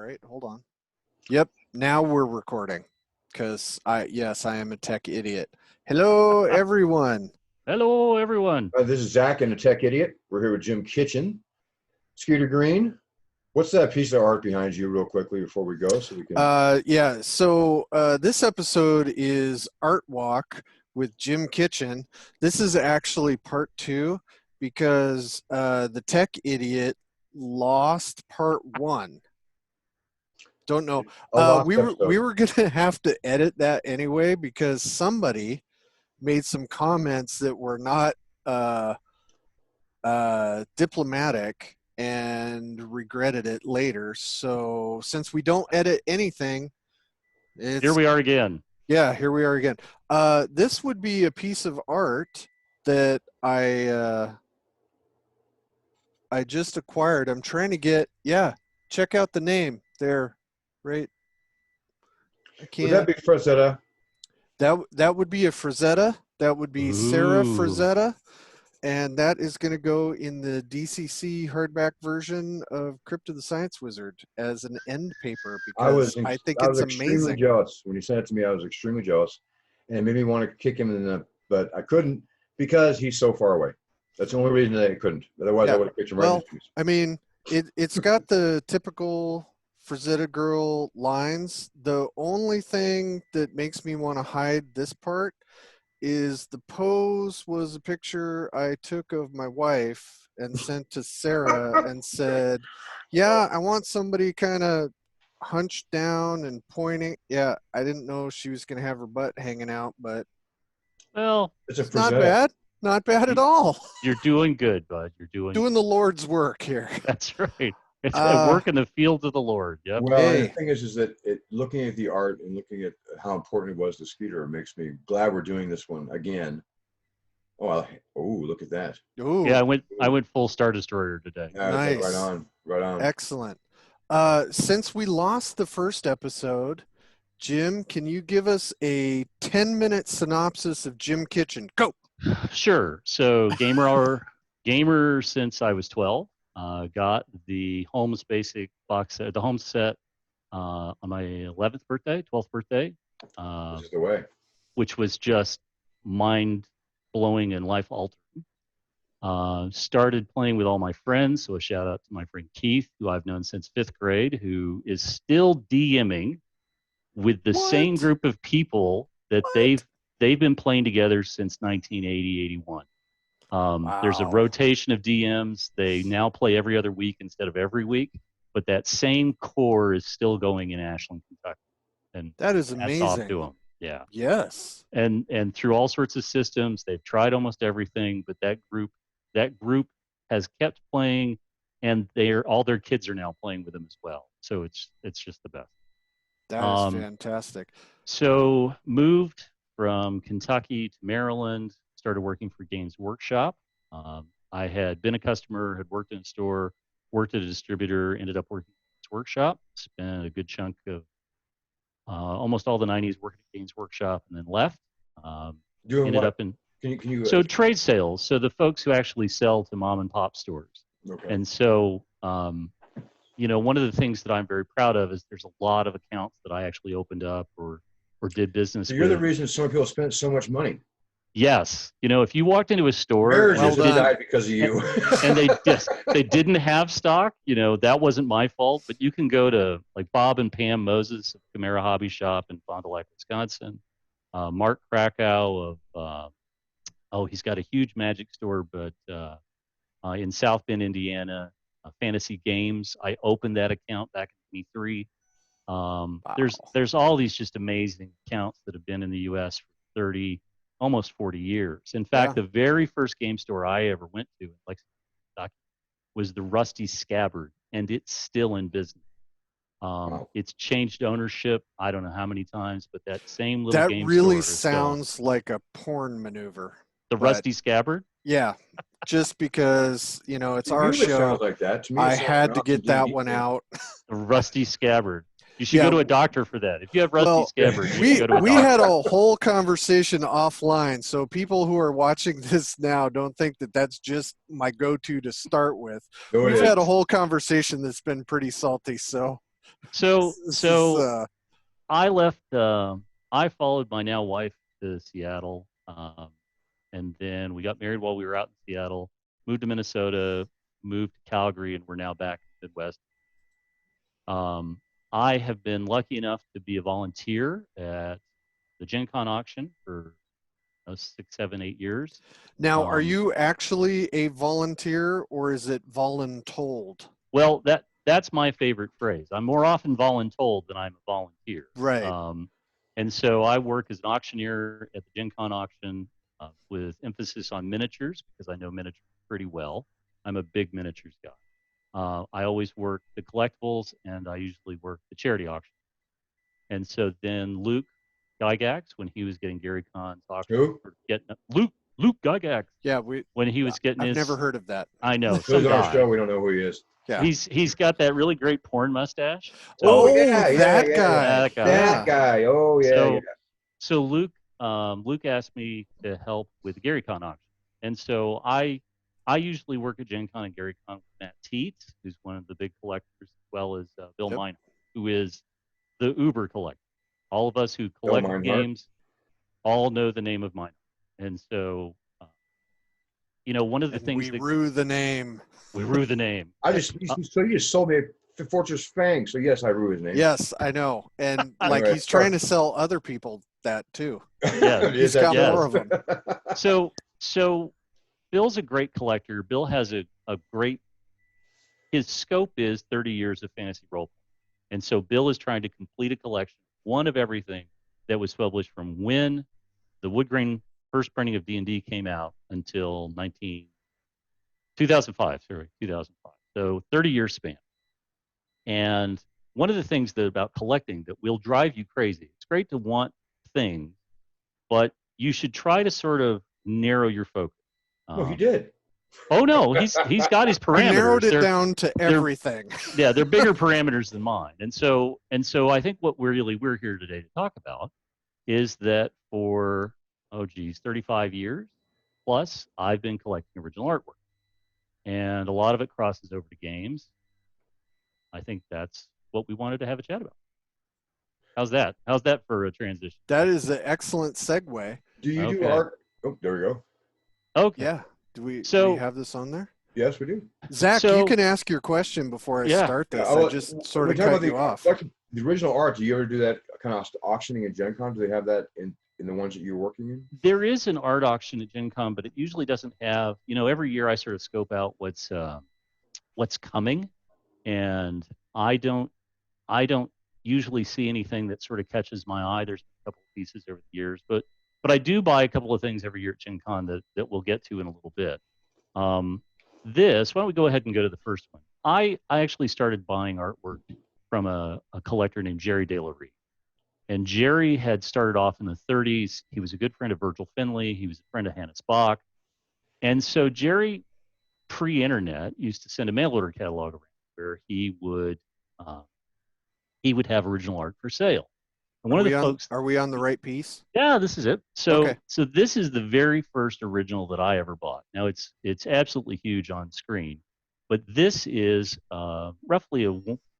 right, hold on. Yep, now we're recording because yes, I am a tech idiot. Hello, everyone. Hello, everyone. This is Zach and the Tech Idiot. We're here with Jim Kitchen. Skeeter Green, what's that piece of art behind you real quickly before we go so we can... Yeah, so this episode is Art Walk with Jim Kitchen. This is actually part 2 because the tech idiot lost part 1. Don't know. We were gonna have to edit that anyway because somebody made some comments that were not diplomatic and regretted it later. So since we don't edit anything, Here we are again. Yeah, here we are again. This would be a piece of art that I just acquired. I'm trying to get, check out the name there, right? I can't. Would that be Frazetta? That would be a Frazetta. That would be Sarah Ooh. Frazetta. And that is going to go in the DCC hardback version of Crypt of the Science Wizard as an end paper because I think it's extremely amazing. jealous. When you sent it to me, I was extremely jealous. And it made me want to kick him in the... But I couldn't because he's so far away. That's the only reason that I couldn't. Otherwise, I would have picked him right in the piece. I mean, it's got the typical Frazetta girl lines. The only thing that makes me want to hide this part is the pose was a picture I took of my wife and sent to Sarah and said, yeah, I want somebody kind of hunched down and pointing. Yeah, I didn't know she was going to have her butt hanging out, but Well, it's not bad. Not bad at all. You're doing good, bud. You're doing the Lord's work here. That's right. It's a work in the field of the Lord. Yep. Well, the thing is that looking at the art and looking at how important it was to Skeeter makes me glad we're doing this one again. Look at that. Ooh. Yeah, I went full Star Destroyer today. Nice. Right on. Excellent. Since we lost the first episode, Jim, can you give us a 10-minute synopsis of Jim Kitchen? Go. Sure. So gamer since I was 12. Got the Holmes basic box set, the Holmes set on my 12th birthday, This is the way. which was just mind-blowing and life-altering. Started playing with all my friends, so a shout-out to my friend Keith, who I've known since 5th grade, who is still DMing with the same group of people that they've been playing together since 1980, 81. There's a rotation of DMs. They now play every other week instead of every week, but that same core is still going in Ashland, Kentucky. And that is amazing. Hats off to them. Yeah. Yes. And through all sorts of systems, they've tried almost everything, but that group has kept playing, and all their kids are now playing with them as well. So it's just the best. That is fantastic. So moved from Kentucky to Maryland. Started working for Games Workshop. I had been a customer, had worked in a store, worked at a distributor, ended up working at Games Workshop. Spent a good chunk of almost all the 90s working at Games Workshop, and then left. Doing ended what? up in Can you so trade sales. So the folks who actually sell to mom and pop stores. Okay. And so one of the things that I'm very proud of is there's a lot of accounts that I actually opened up or did business So you're with. the reason so many people spent so much money. Yes. If you walked into a store Marriages died because of you. and they didn't have stock, that wasn't my fault, but you can go to like Bob and Pam Moses of Camara Hobby Shop in Fond du Lac, Wisconsin, Mark Krakow of, he's got a huge magic store, but in South Bend, Indiana, Fantasy Games. I opened that account back in 23. There's all these just amazing accounts that have been in the U.S. for 30, almost 40 years. In fact, the very first game store I ever went to in Lexington, Kentucky, was the Rusty Scabbard, and it's still in business. It's changed ownership, I don't know how many times, but that same little game store. That really sounds like a porn maneuver. Rusty Scabbard? Yeah, just because, it's our show. Sounds like that. To me, I had to get that one out. The Rusty Scabbard. You should go to a doctor for that. If you have Rusty Scabbard, you should go to a doctor. We had a whole conversation offline, so people who are watching this now don't think that that's just my go-to to start with. We've had a whole conversation that's been pretty salty, so This is, I left. I followed my now wife to Seattle, and then we got married while we were out in Seattle. Moved to Minnesota, moved to Calgary, and we're now back in the Midwest. I have been lucky enough to be a volunteer at the Gen Con auction for 6, 7, 8 years. now, are you actually a volunteer or is it voluntold? Well, that's my favorite phrase. I'm more often voluntold than I'm a volunteer. Right. And so I work as an auctioneer at the Gen Con auction with emphasis on miniatures because I know miniatures pretty well. I'm a big miniatures guy. I always work the collectibles, and I usually work the charity auction. And so then Luke Gygax, when he was getting Gary Kahn's auction, Who? Luke Gygax, Yeah, when he was getting I've his, never heard of that. I know, Who's some on our guy. show? We don't know who he is. Yeah. He's got that really great porn mustache. Oh, So, that guy. That guy. That guy. Oh yeah. So, yeah. so Luke asked me to help with the Gary Kahn auction, and so I usually work at Gen Con and Gary Con with Matt Teets, who's one of the big collectors, as well as Bill Yep. Meinhardt, who is the uber collector. All of us who collect Meinhardt. games all know the name of Meinhardt, and so one of the things we rue the name. We rue the name. So you just sold me a Fortress Fang. So yes, I rue his name. Yes, I know, and like Right. he's trying to sell other people that too. Yeah, He's got more of them. So Bill's a great collector. Bill has a great, his scope is 30 years of fantasy role. And so Bill is trying to complete a collection, one of everything that was published from when the wood grain first printing of D&D came out until 2005. So 30-year span. And one of the things about collecting that will drive you crazy, it's great to want things, but you should try to sort of narrow your focus. No, he did. Oh no, he's got his parameters. He narrowed it down to everything. They're bigger parameters than mine, and so I think what we're here today to talk about is that for 35 years plus, I've been collecting original artwork, and a lot of it crosses over to games. I think that's what we wanted to have a chat about. How's that? How's that for a transition? That is an excellent segue. Do you do art? Oh, there we go. Okay. Yeah. Do we have this on there? Yes, we do. Zach, you can ask your question before I start this. I just sort of cut you off. The original art, do you ever do that kind of auctioning at Gen Con? Do they have that in the ones that you're working in? There is an art auction at Gen Con, but it usually doesn't have, every year I sort of scope out what's coming, and I don't usually see anything that sort of catches my eye. There's a couple of pieces over the years, but I do buy a couple of things every year at Gen Con that we'll get to in a little bit. Why don't we go ahead and go to the first one? I actually started buying artwork from a collector named Jerry De La Rue. And Jerry had started off in the 30s. He was a good friend of Virgil Finlay. He was a friend of Hannah Spock. And so Jerry, pre-internet, used to send a mail order catalog around where he would have original art for sale. And are we on the right piece? Yeah, this is it. So this is the very first original that I ever bought. Now it's absolutely huge on screen, but this is roughly a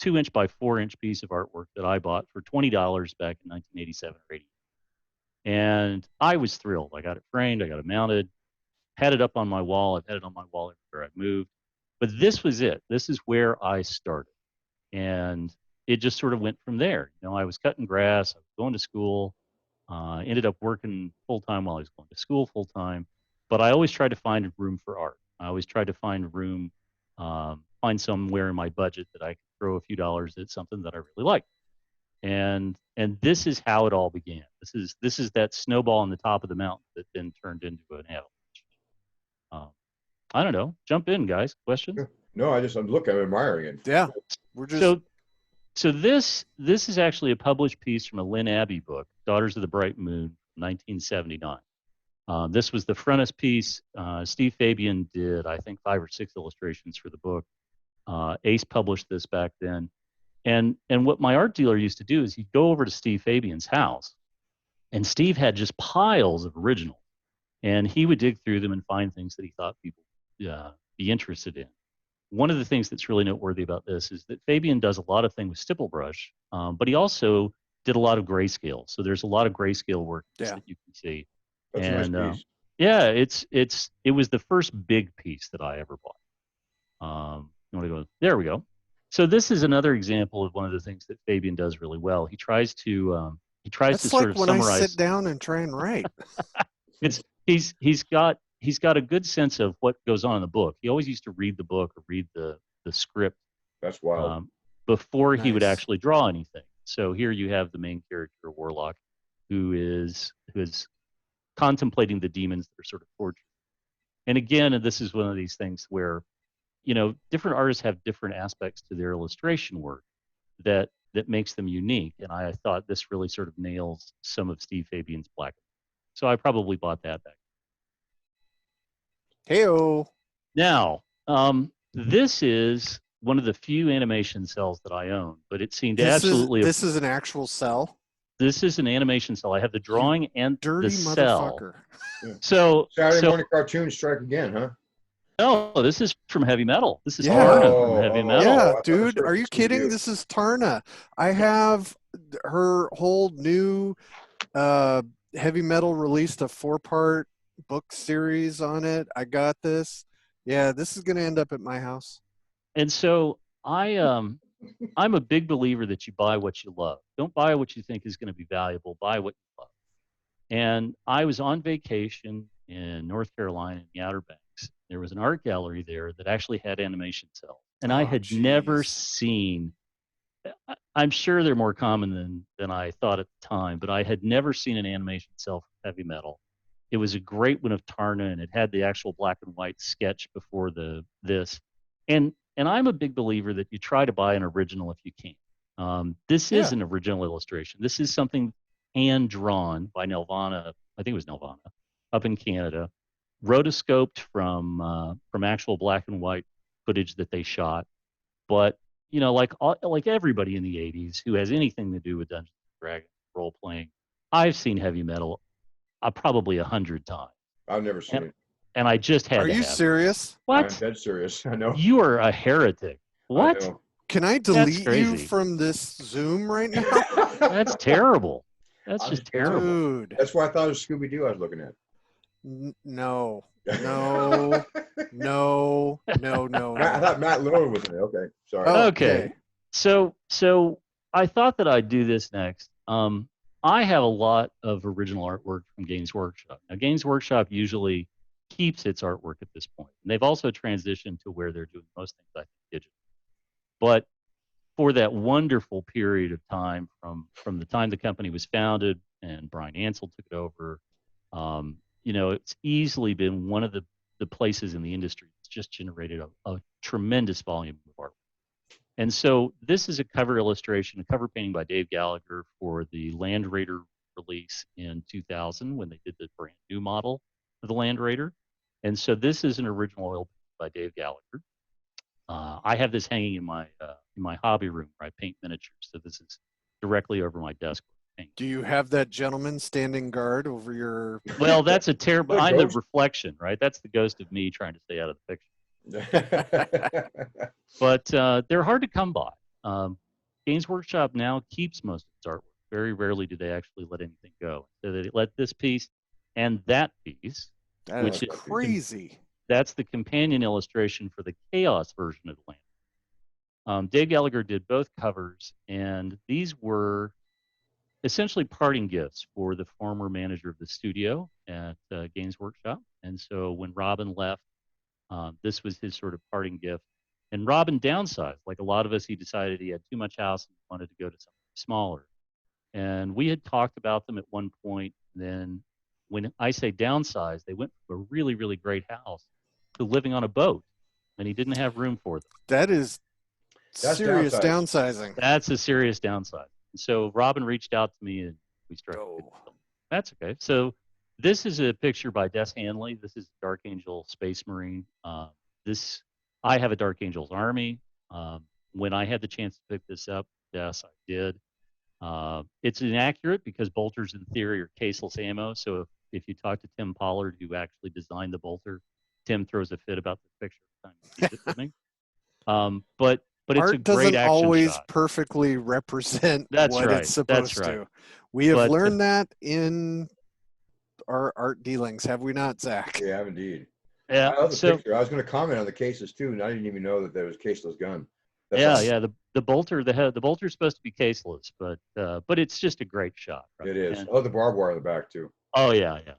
2-inch by 4-inch piece of artwork that I bought for $20 back in 1987 or 88. And I was thrilled. I got it framed. I got it mounted. Had it up on my wall. I've had it on my wall everywhere I've moved. But this was it. This is where I started, and it just sort of went from there. I was cutting grass, I was going to school, ended up working full-time while I was going to school full-time, but I always tried to find room for art. I always tried to find room, find somewhere in my budget that I could throw a few dollars at something that I really liked. And this is how it all began. This is that snowball on the top of the mountain that then turned into an avalanche. I don't know. Jump in, guys. Questions? No, I'm looking. I'm admiring it. Yeah, we're just... So this is actually a published piece from a Lynn Abbey book, Daughters of the Bright Moon, 1979. This was the frontispiece. Steve Fabian did, I think, 5 or 6 illustrations for the book. Ace published this back then. And what my art dealer used to do is he'd go over to Steve Fabian's house, and Steve had just piles of originals, and he would dig through them and find things that he thought people would be interested in. one of the things that's really noteworthy about this is that Fabian does a lot of things with stipple brush, but he also did a lot of grayscale. So there's a lot of grayscale work that you can see. That's and a nice piece. yeah, it was the first big piece that I ever bought. You want to go? There we go. So this is another example of one of the things that Fabian does really well. He tries to That's sort like of when summarize. I sit down and try and write. He's got a good sense of what goes on in the book. He always used to read the book or read the script. That's wild. Before he would Nice. actually draw anything. So here you have the main character, Warlock, who is contemplating the demons that are sort of tortured. And again, and this is one of these things where, different artists have different aspects to their illustration work that makes them unique. And I thought this really sort of nails some of Steve Fabian's black. So I probably bought that back. Heyo. Now, this is one of the few animation cells that I own, but it seemed This absolutely. This is an actual cell. This is an animation cell. I have the drawing and Dirty the cell. motherfucker. So Saturday morning cartoons strike again, huh? No, this is from Heavy Metal. This is Yeah. Tarna from Heavy Metal. Yeah, I dude, thought are you kidding? This is Tarna. I have her whole new Heavy Metal released a 4-part book series on it. I got this. Yeah, this is going to end up at my house. And so I'm a big believer that you buy what you love. Don't buy what you think is going to be valuable. Buy what you love. And I was on vacation in North Carolina in the Outer Banks. There was an art gallery there that actually had animation cells. And I had never seen, I'm sure they're more common than I thought at the time, but I had never seen an animation cell for Heavy Metal. It was a great one of Tarna, and it had the actual black and white sketch before this. And I'm a big believer that you try to buy an original if you can. This is an original illustration. This is something hand drawn by Nelvana. I think it was Nelvana up in Canada, rotoscoped from actual black and white footage that they shot. But like everybody in the '80s who has anything to do with Dungeons and Dragons role playing, I've seen Heavy Metal probably 100 times. I've never seen it. And I just had. Are you serious? What? I'm dead serious. I know. You are a heretic. What? Can I delete you from this Zoom right now? That's terrible. That's just terrible. Dude. That's why I thought it was Scooby-Doo I was looking at. No. I thought Matt Lillard was in it. Okay, sorry. Okay. So I thought that I'd do this next. I have a lot of original artwork from Games Workshop. Now, Games Workshop usually keeps its artwork at this point. And they've also transitioned to where they're doing most things, I think, digital. But for that wonderful period of time from the time the company was founded and Brian Ansel took it over, it's easily been one of the places in the industry that's just generated a tremendous volume of art. And so this is a cover illustration, a cover painting by Dave Gallagher for the Land Raider release in 2000 when they did the brand new model of the Land Raider. And so this is an original oil painting by Dave Gallagher. I have this hanging in my hobby room where I paint miniatures. So this is directly over my desk. Do you have that gentleman standing guard over your? Well, that's a terrible. I'm the reflection, right? That's the ghost of me trying to stay out of the picture. But they're hard to come by. Games Workshop now keeps most of its artwork. Very rarely do they actually let anything go. So they let this piece and that piece, which is crazy. That's the companion illustration for the Chaos version of the Land. Dave Gallagher did both covers, and these were essentially parting gifts for the former manager of the studio at Games Workshop. And so when Robin left, this was his sort of parting gift. And Robin downsized. Like a lot of us, he decided he had too much house and wanted to go to something smaller. And we had talked about them at one point. Then when I say downsize, they went from a really, really great house to living on a boat, and he didn't have room for them. That's serious downsizing. That's a serious downside. So Robin reached out to me and we started. That's okay. So this is a picture by Des Hanley. This is Dark Angel Space Marine. I have a Dark Angels army. When I had the chance to pick this up, yes, I did. It's inaccurate because bolters in theory are caseless ammo. So if you talk to Tim Pollard, who actually designed the bolter, Tim throws a fit about the picture every time he sees it with me. But it's a Art great doesn't action always shot. perfectly represent That's what right. it's That's supposed right. to. We have But learned that in our art dealings, have we not, Zach? Yeah, indeed. yeah, I love the so picture. I was going to comment on the cases too, and I didn't even know that there was a caseless gun. That's yeah, awesome. yeah. The bolter, the bolter's supposed to be caseless, but it's just a great shot. Right? It is. And, I love the barbed wire in the back too. oh yeah, yeah.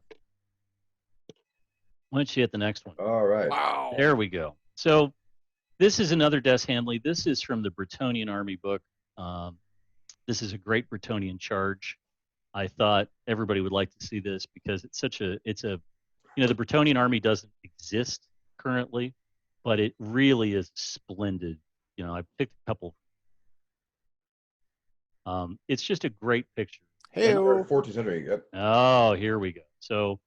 Why don't you hit the next one? All right. Wow. There we go. So this is another Des Handley. This is from the Bretonian Army book. Um, this is a great Bretonian charge. I thought everybody would like to see this because the Bretonian Army doesn't exist currently, but it really is splendid. I picked a couple. It's just a great picture. Hey, 14th century. Yep. Oh, here we go. So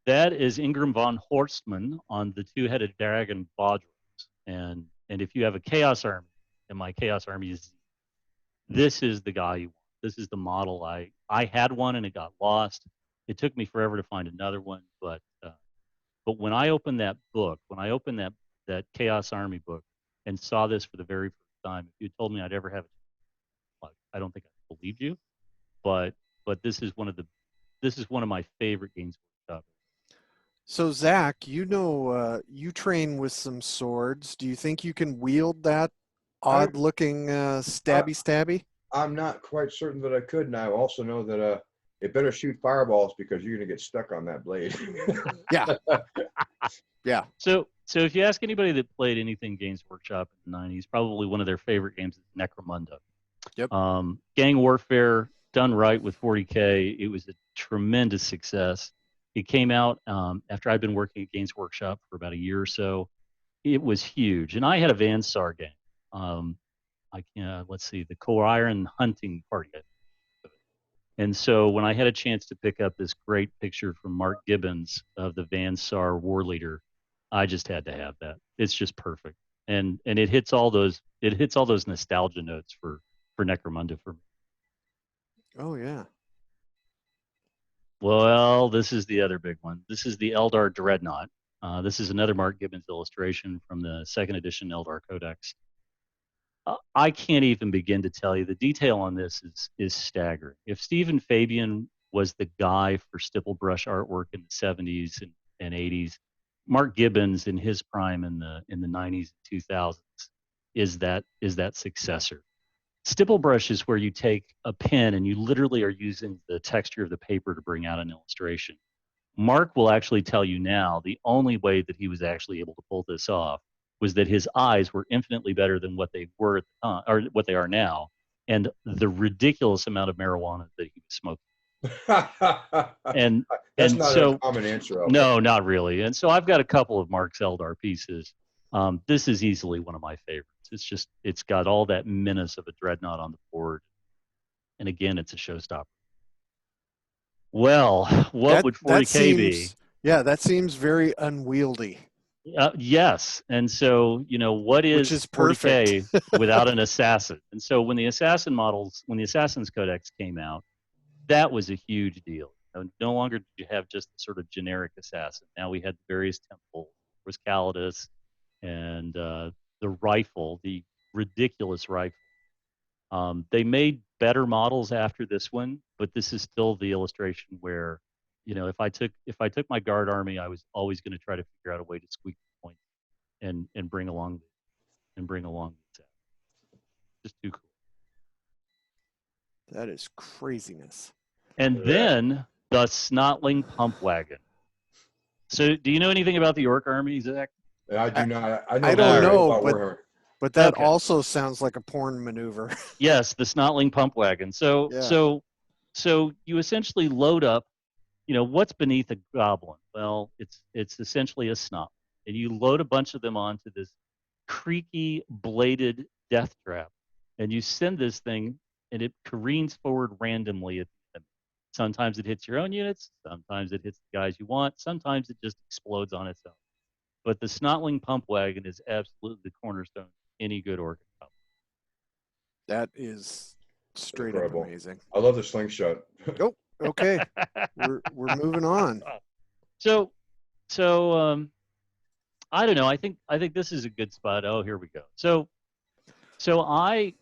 that is Ingram von Horstmann on the two-headed dragon Bodrums. And if you have a Chaos Army, and my Chaos Army is, this is the guy you want. This is the model. I had one and it got lost. It took me forever to find another one, but when I opened that book, when I opened that Chaos Army book and saw this for the very first time, if you told me I'd ever have it, I don't think I believed you. But this is one of my favorite games. so Zach, you train with some swords. Do you think you can wield that odd-looking stabby? I'm not quite certain that I could, and I also know that it better shoot fireballs because you're going to get stuck on that blade. Yeah. Yeah. So if you ask anybody that played anything Games Workshop in the 90s, probably one of their favorite games is Necromunda. Yep. Gang warfare done right with 40K. It was a tremendous success. It came out after I'd been working at Games Workshop for about a year or so. It was huge, and I had a Van Sar game. Let's see, the Iron Hunting Party. And so when I had a chance to pick up this great picture from Mark Gibbons of the Van Sar War Leader, I just had to have that. It's just perfect, and it hits all those nostalgia notes for Necromunda for me. Oh yeah. Well, this is the other big one. This is the Eldar Dreadnought. This is another Mark Gibbons illustration from the second edition Eldar Codex. I can't even begin to tell you. The detail on this is staggering. If Stephen Fabian was the guy for stipple brush artwork in the 70s and 80s, Mark Gibbons in his prime in the 90s and 2000s is that successor. Stipple brush is where you take a pen and you literally are using the texture of the paper to bring out an illustration. Mark will actually tell you now the only way that he was actually able to pull this off was that his eyes were infinitely better than what they were at the time, or what they are now, and the ridiculous amount of marijuana that he was smoking. And That's and not so a common answer. no, not really. And so I've got a couple of Mark's Eldar pieces. This is easily one of my favorites. It's got all that menace of a dreadnought on the board, and again, it's a showstopper. Well, what would 40K be? Yeah, that seems very unwieldy. Yes, and so what is, 40K without an assassin? And so when the Assassin's Codex came out, that was a huge deal. No longer did you have just the sort of generic assassin. Now we had various temples. There was Calidus, and the rifle, the ridiculous rifle. They made better models after this one, but this is still the illustration where, if I took my guard army, I was always going to try to figure out a way to squeak the point and bring along the set. Just too cool. That is craziness. And then the Snotling Pump Wagon. So, do you know anything about the Orc army, Zach? I do not. I don't know, Warhammer. But that also sounds like a porn maneuver. Yes, the Snotling Pump Wagon. So you essentially load up, what's beneath a goblin? Well, it's essentially a snot, and you load a bunch of them onto this creaky bladed death trap, and you send this thing, and it careens forward randomly at the enemy. Sometimes it hits your own units, sometimes it hits the guys you want, sometimes it just explodes on its own. But the Snotling Pump Wagon is absolutely the cornerstone of any good orc. That is straight Incredible. Up amazing. I love the slingshot. Oh, okay. we're moving on. So I don't know. I think this is a good spot. Oh, here we go. So I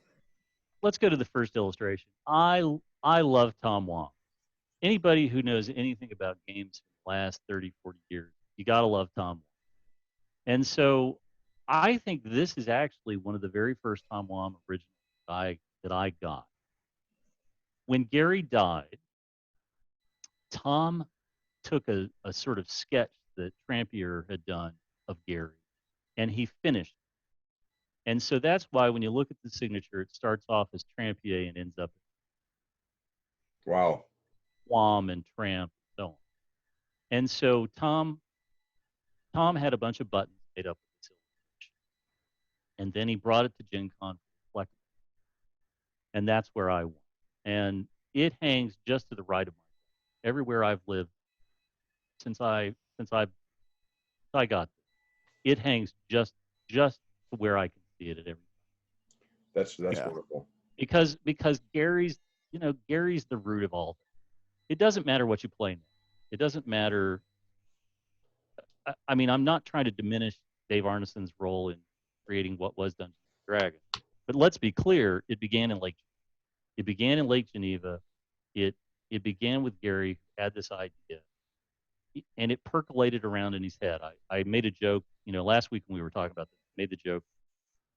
let's go to the first illustration. I love Tom Wong. Anybody who knows anything about games in the last 30, 40 years, you got to love Tom Wong. And so I think this is actually one of the very first Tom Wong originals that I got. When Gary died, Tom took a sort of sketch that Trampier had done of Gary, and he finished. And so that's why when you look at the signature, it starts off as Trampier and ends up Wow. Wom and Tramp and so on. And so Tom had a bunch of buttons made up with this illustration. And then he brought it to Gen Con for collectibles. And that's where I went. And it hangs just to the right of my everywhere I've lived since I got this. It hangs just to where I can see it at every time. That's wonderful. Because Gary's Gary's the root of all things. It doesn't matter what you play now. It doesn't matter. I mean, I'm not trying to diminish Dave Arneson's role in creating what was Dungeons and Dragons, but let's be clear: it began in Lake Geneva. It began with Gary, who had this idea, and it percolated around in his head. I made a joke, last week when we were talking about this. I made the joke.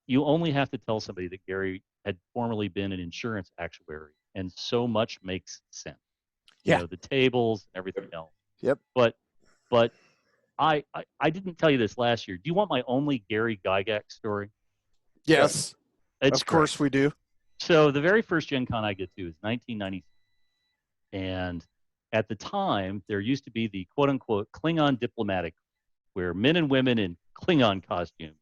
You only have to tell somebody that Gary had formerly been an insurance actuary, and so much makes sense. Yeah. The tables and everything else. Yep. But I didn't tell you this last year. Do you want my only Gary Gygax story? Yes. Of course we do. So the very first Gen Con I get to is 1996. And at the time, there used to be the quote-unquote Klingon diplomatic, where men and women in Klingon costumes,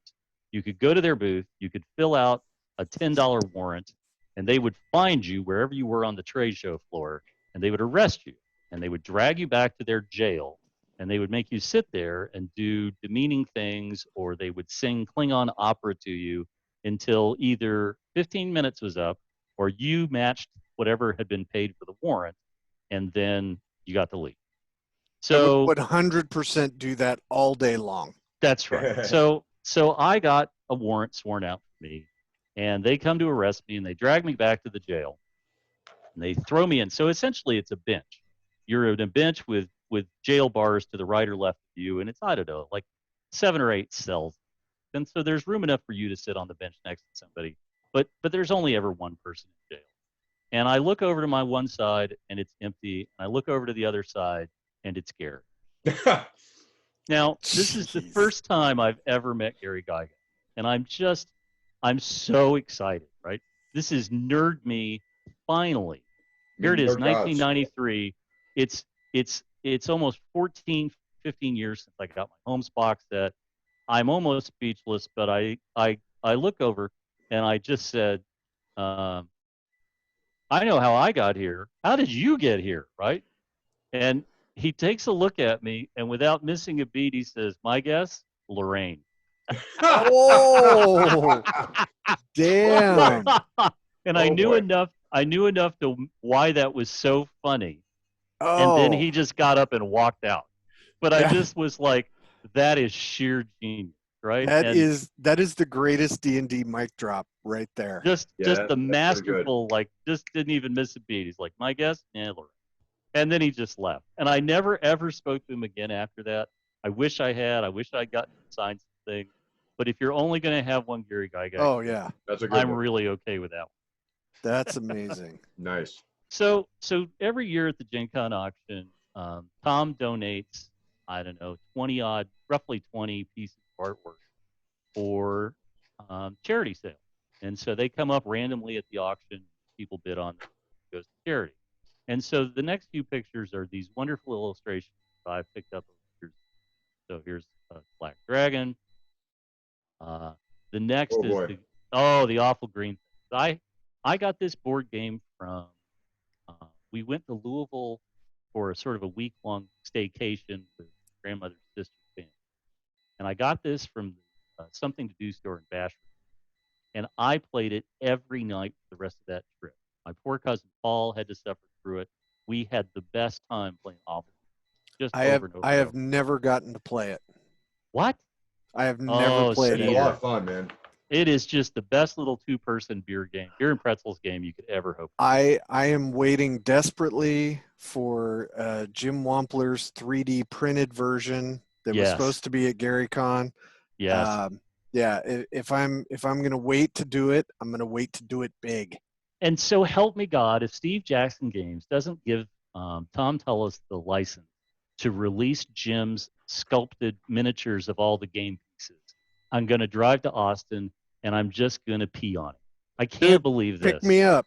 you could go to their booth, you could fill out a $10 warrant, and they would find you wherever you were on the trade show floor, and they would arrest you, and they would drag you back to their jail, and they would make you sit there and do demeaning things, or they would sing Klingon opera to you until either 15 minutes was up or you matched whatever had been paid for the warrant, and then you got to leave. So I would 100% do that all day long. That's right. So I got a warrant sworn out for me, and they come to arrest me, and they drag me back to the jail, and they throw me in. So essentially, it's a bench. You're in a bench with jail bars to the right or left of you, and it's, I don't know, like 7 or 8 cells. And so there's room enough for you to sit on the bench next to somebody, but there's only ever one person in jail. And I look over to my one side, and it's empty, and I look over to the other side, and it's Gary. Now, this is the first time I've ever met Gary Gygax, and I'm so excited, right? This is nerd me, finally. Here it is, 1993. It's almost 14, 15 years since I got my Holmes box set. I'm almost speechless, but I look over, and I just said, I know how I got here. How did you get here, right? And he takes a look at me, and without missing a beat, he says, "My guess, Lorraine." Oh, damn! And I knew enough to why that was so funny. Oh. And then he just got up and walked out. But I just was like, "That is sheer genius, right?" That is the greatest D&D mic drop right there. Just the masterful, like, just didn't even miss a beat. He's like, "My guess, Lorraine." And then he just left. And I never, ever spoke to him again after that. I wish I had. I wish I'd gotten to sign something. But if you're only going to have one Gary Gygax, oh, yeah. That's a good I'm one. really okay with that one. That's amazing. Nice. So every year at the Gen Con auction, Tom donates, I don't know, roughly 20 pieces of artwork for charity sale. And so they come up randomly at the auction. People bid on them. It goes to charity. And so the next few pictures are these wonderful illustrations that I've picked up over the years. So here's a Black Dragon. The next is the awful green. I got this board game from. We went to Louisville for a sort of a week-long staycation with grandmother's sister's family, and I got this from Something to Do store in Bashford, and I played it every night for the rest of that trip. My poor cousin Paul had to suffer through it. We had the best time playing awful. Just over and over. I have never gotten to play it. What? I have never played It's a it. lot of fun, man. It is just the best little two-person beer and pretzels game you could ever hope for. I am waiting desperately for Jim Wampler's 3D printed version that was Yes. supposed to be at GaryCon. Yes. Yeah, if I'm gonna wait to do it, I'm gonna wait to do it big. And so help me God, if Steve Jackson Games doesn't give Tom Tullis the license to release Jim's sculpted miniatures of all the game pieces, I'm going to drive to Austin and I'm just going to pee on it. I can't believe this. Pick me up.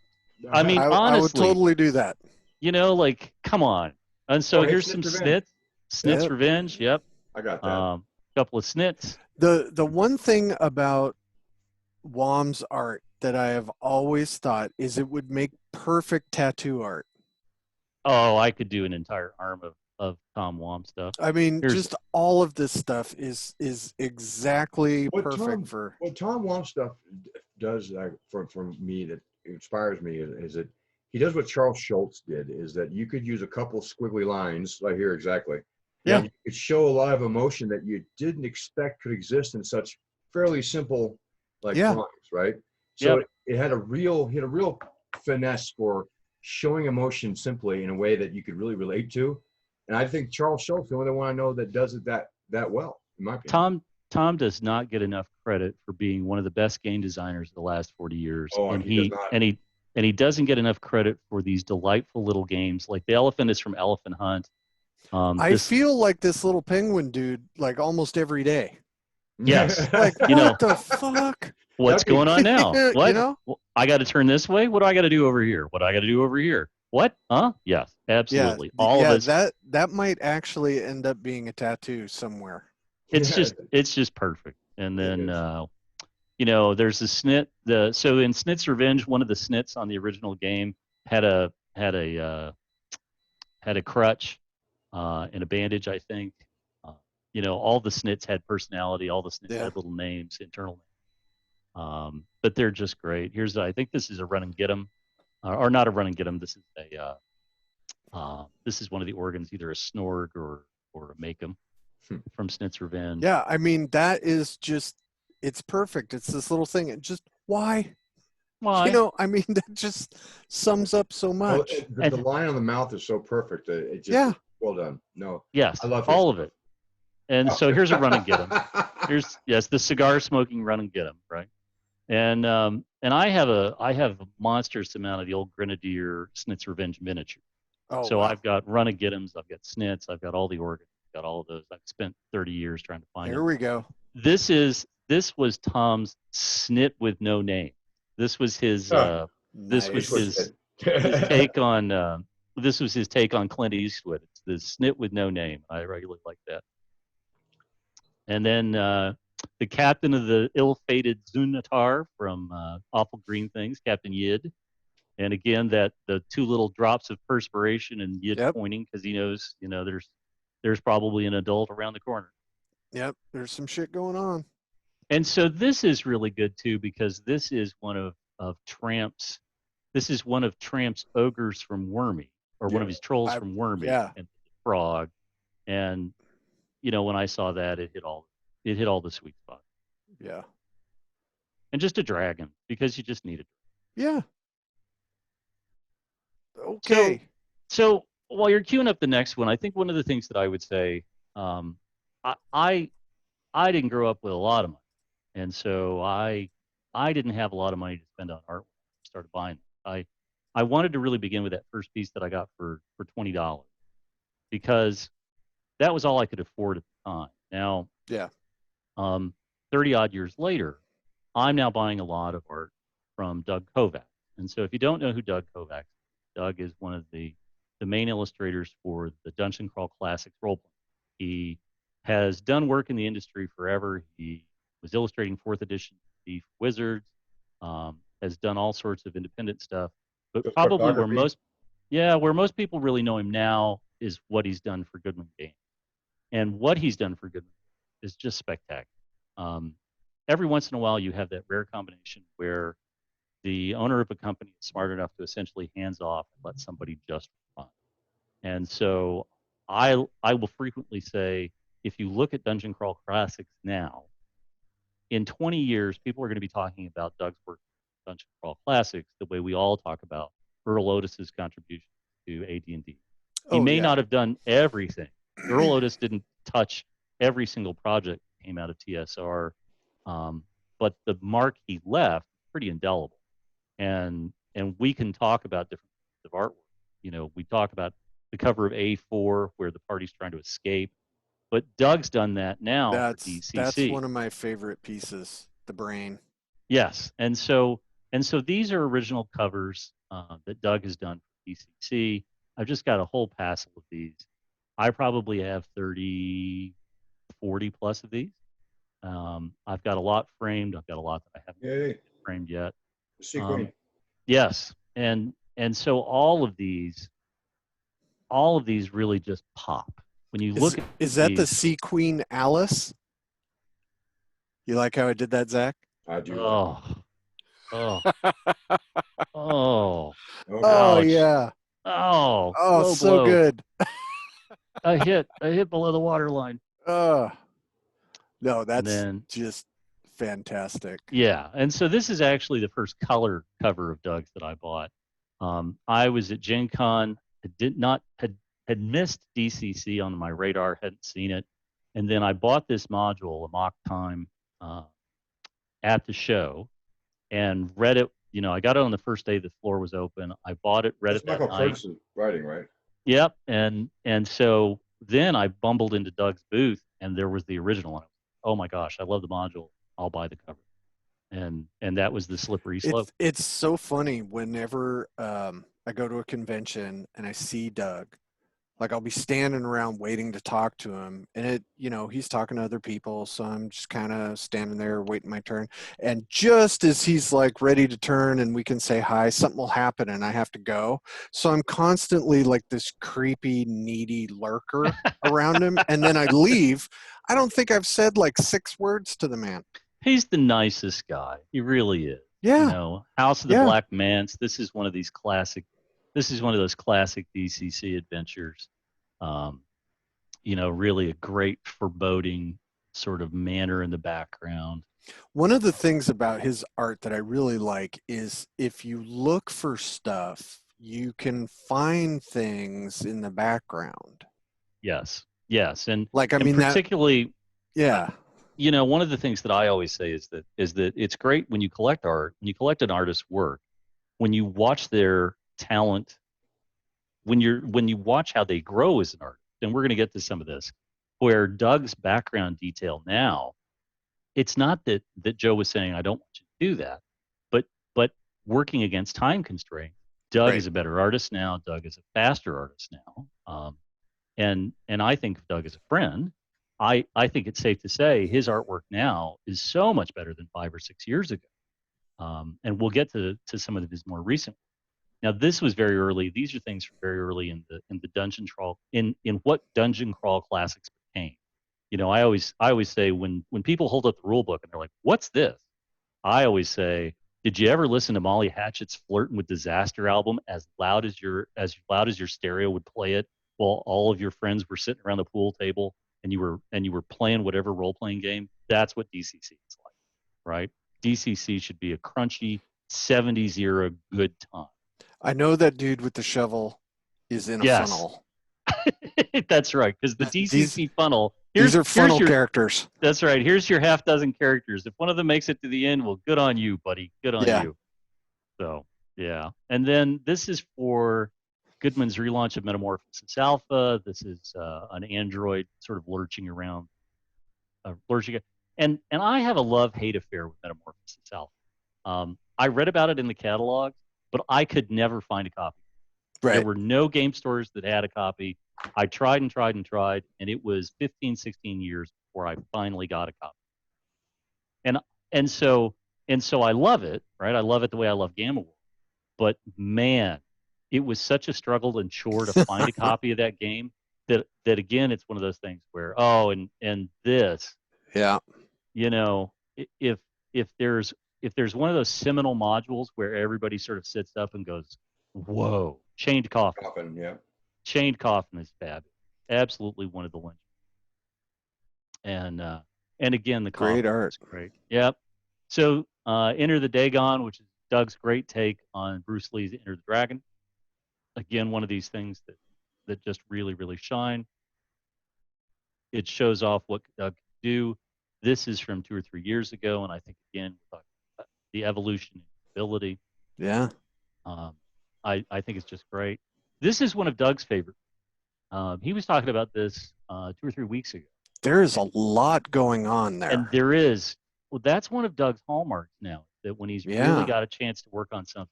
I mean, honestly, I would totally do that. You know, like, come on. And so here's some snits. Snits Yep. Revenge. Yep. I got that. Couple of snits. The one thing about Wom's art that I have always thought is it would make perfect tattoo art. Oh, I could do an entire arm of Tom Wom stuff. I mean, just all of this stuff is exactly perfect for what Tom Wom stuff does for me that inspires me is that he does what Charles Schultz did, is that you could use a couple squiggly lines right here exactly. Yeah. And you could show a lot of emotion that you didn't expect could exist in such fairly simple drawings, right? So it had a real finesse for showing emotion simply in a way that you could really relate to. And I think Charles Schultz is the only one I know that does it that well, in my opinion. Tom does not get enough credit for being one of the best game designers of the last 40 years. Oh, and he does not. And he doesn't get enough credit for these delightful little games. Like the elephant is from Elephant Hunt. I feel like this little penguin dude like almost every day. Yes. Like, what the fuck? What's going on now? What? You know? I got to turn this way? What do I got to do over here? What do I got to do over here? What? Huh? Yes, absolutely. All of this. That might actually end up being a tattoo somewhere. It's just perfect. And then there's a snit. So in Snit's Revenge, one of the snits on the original game had a crutch and a bandage, I think. All the snits had personality. All the snits had little names, internal names. But they're just great. I think this is a run and get 'em, or not a run and get 'em. This is this is one of the organs, either a Snorg or a make 'em from Snit's Revenge. Yeah, I mean that is it's perfect. It's this little thing. And just why? Why? I mean that just sums up so much. The line on the mouth is so perfect. It just well done. No. Yes, I love all of it. And so here's a run and get 'em. Here's the cigar smoking run and get 'em, right? And I have a monstrous amount of the old Grenadier Snit's Revenge miniature. Oh, so wow. I've got run and get 'ems, I've got snits, I've got all the organs, I've got all of those. I've spent 30 years trying to find Here we go. This was Tom's snit with no name. This was his his take on this was his take on Clint Eastwood. It's the snit with no name. I regularly like that. And then the captain of the ill-fated Zunatar from Awful Green Things, Captain Yid. And again, the two little drops of perspiration and Yid pointing because he knows, there's probably an adult around the corner. Yep, there's some shit going on. And so this is really good too because this is one of Tramp's. This is one of Tramp's ogres from Wormy, or one of his trolls from Wormy, and Frog. And when I saw that, it hit all the sweet spots. Yeah. And just a dragon, because you just need it. Yeah. Okay. So while you're queuing up the next one, I think one of the things that I would say, I didn't grow up with a lot of money, and so I didn't have a lot of money to spend on art when I started buying it. I wanted to really begin with that first piece that I got for $20, because that was all I could afford at the time. Now, 30 odd years later, I'm now buying a lot of art from Doug Kovacs. And so if you don't know who Doug Kovacs is, Doug is one of the main illustrators for the Dungeon Crawl Classics role playing. He has done work in the industry forever. He was illustrating 4th edition Thief Wizards, has done all sorts of independent stuff. But probably where most people really know him now is what he's done for Goodman Games. And what he's done for Goodman is just spectacular. Every once in a while, you have that rare combination where the owner of a company is smart enough to essentially hands off and let somebody just run. And so I will frequently say, if you look at Dungeon Crawl Classics now, in 20 years, people are going to be talking about Doug's work in Dungeon Crawl Classics the way we all talk about Earl Otis's contribution to AD&D. He Oh, may yeah. not have done everything. Earl Otis didn't touch every single project that came out of TSR, but the mark he left pretty indelible. And we can talk about different kinds of artwork. You know, we talk about the cover of A4 where the party's trying to escape, but Doug's done that now for That's DCC. one of my favorite pieces, the brain. Yes, and so these are original covers that Doug has done for DCC. I've just got a whole passel of these. I probably have 30, 40 plus of these. I've got a lot framed. I've got a lot that I haven't framed yet. Sequin. Yes, and so all of these really just pop when you look at Is that the these. Sea Queen Alice? You like how I did that, Zach? I do. Oh, oh, oh, Okay. Oh, ouch. yeah. Oh, Oh, low so blow. good. I hit below the waterline. No, And that's then, just fantastic. yeah, and so this is actually the first color cover of Doug's that I bought. I was at Gen Con, had missed DCC on my radar, hadn't seen it, and then I bought this module, a mock time, at the show, and read it. You know, I got it on the first day the floor was open. I bought it, read That's it that Michael night. Curtis' writing, right? Yep, and so then I bumbled into Doug's booth, and there was the original one. Oh my gosh, I love the module. I'll buy the cover, and that was the slippery slope. It's so funny whenever I go to a convention and I see Doug. Like I'll be standing around waiting to talk to him, and he's talking to other people, so I'm just kind of standing there waiting my turn. And just as he's like ready to turn and we can say hi, something will happen and I have to go. So I'm constantly like this creepy, needy lurker around him, and then I leave. I don't think I've said like 6 words to the man. He's the nicest guy. He really is. Yeah. You know, House of the Yeah. Black Manse. This is one of those classic DCC adventures. Really a great foreboding sort of manner in the background. One of the things about his art that I really like is if you look for stuff, you can find things in the background. Yes, and Like I and mean particularly, yeah. One of the things that I always say is that it's great when you collect art, when you collect an artist's work, when you watch their talent, when you watch how they grow as an artist. And we're going to get to some of this, where Doug's background detail now, it's not that Joe was saying, I don't want you to do that, but working against time constraints, Doug Right. is a better artist now. Doug is a faster artist now. And I think of Doug as a friend. I think it's safe to say his artwork now is so much better than 5 or 6 years ago. And we'll get to some of his more recent. Now, this was very early. These are things from very early in the dungeon crawl, in what dungeon crawl classics became. I always say when people hold up the rule book and they're like, "What's this?" I always say, "Did you ever listen to Molly Hatchett's Flirtin' with Disaster album as loud as your stereo would play it while all of your friends were sitting around the pool table and you were playing whatever role playing game?" That's what DCC is like, right? DCC should be a crunchy 70s era good time. I know that dude with the shovel is in a funnel. That's right, because the DCC funnel. These are funnel characters. That's right. Here's your half dozen characters. If one of them makes it to the end, well, good on you, buddy. Good on you. So, yeah. And then this is for Goodman's relaunch of Metamorphosis Alpha. This is an android sort of lurching around. And I have a love-hate affair with Metamorphosis Alpha. I read about it in the catalog, but I could never find a copy. Right. There were no game stores that had a copy. I tried and tried and tried, and it was 15, 16 years before I finally got a copy. And so I love it, right? I love it the way I love Gamma World. But man, it was such a struggle and chore to find a copy of that game that again, it's one of those things where, and this, yeah, if there's one of those seminal modules where everybody sort of sits up and goes, whoa, Chained Coffin. Yeah. Chained Coffin is fabulous. Absolutely one of the linchpins. And And again, the Great coffee art. is great. Yep. So Enter the Dagon, which is Doug's great take on Bruce Lee's Enter the Dragon. Again, one of these things that just really, really shine. It shows off what Doug can do. This is from 2 or 3 years ago, and I think again the evolution and ability. Yeah. I think it's just great. This is one of Doug's favorites. He was talking about this 2 or 3 weeks ago. There is a lot going on there. And there is. Well, that's one of Doug's hallmarks now, that when he's really got a chance to work on something,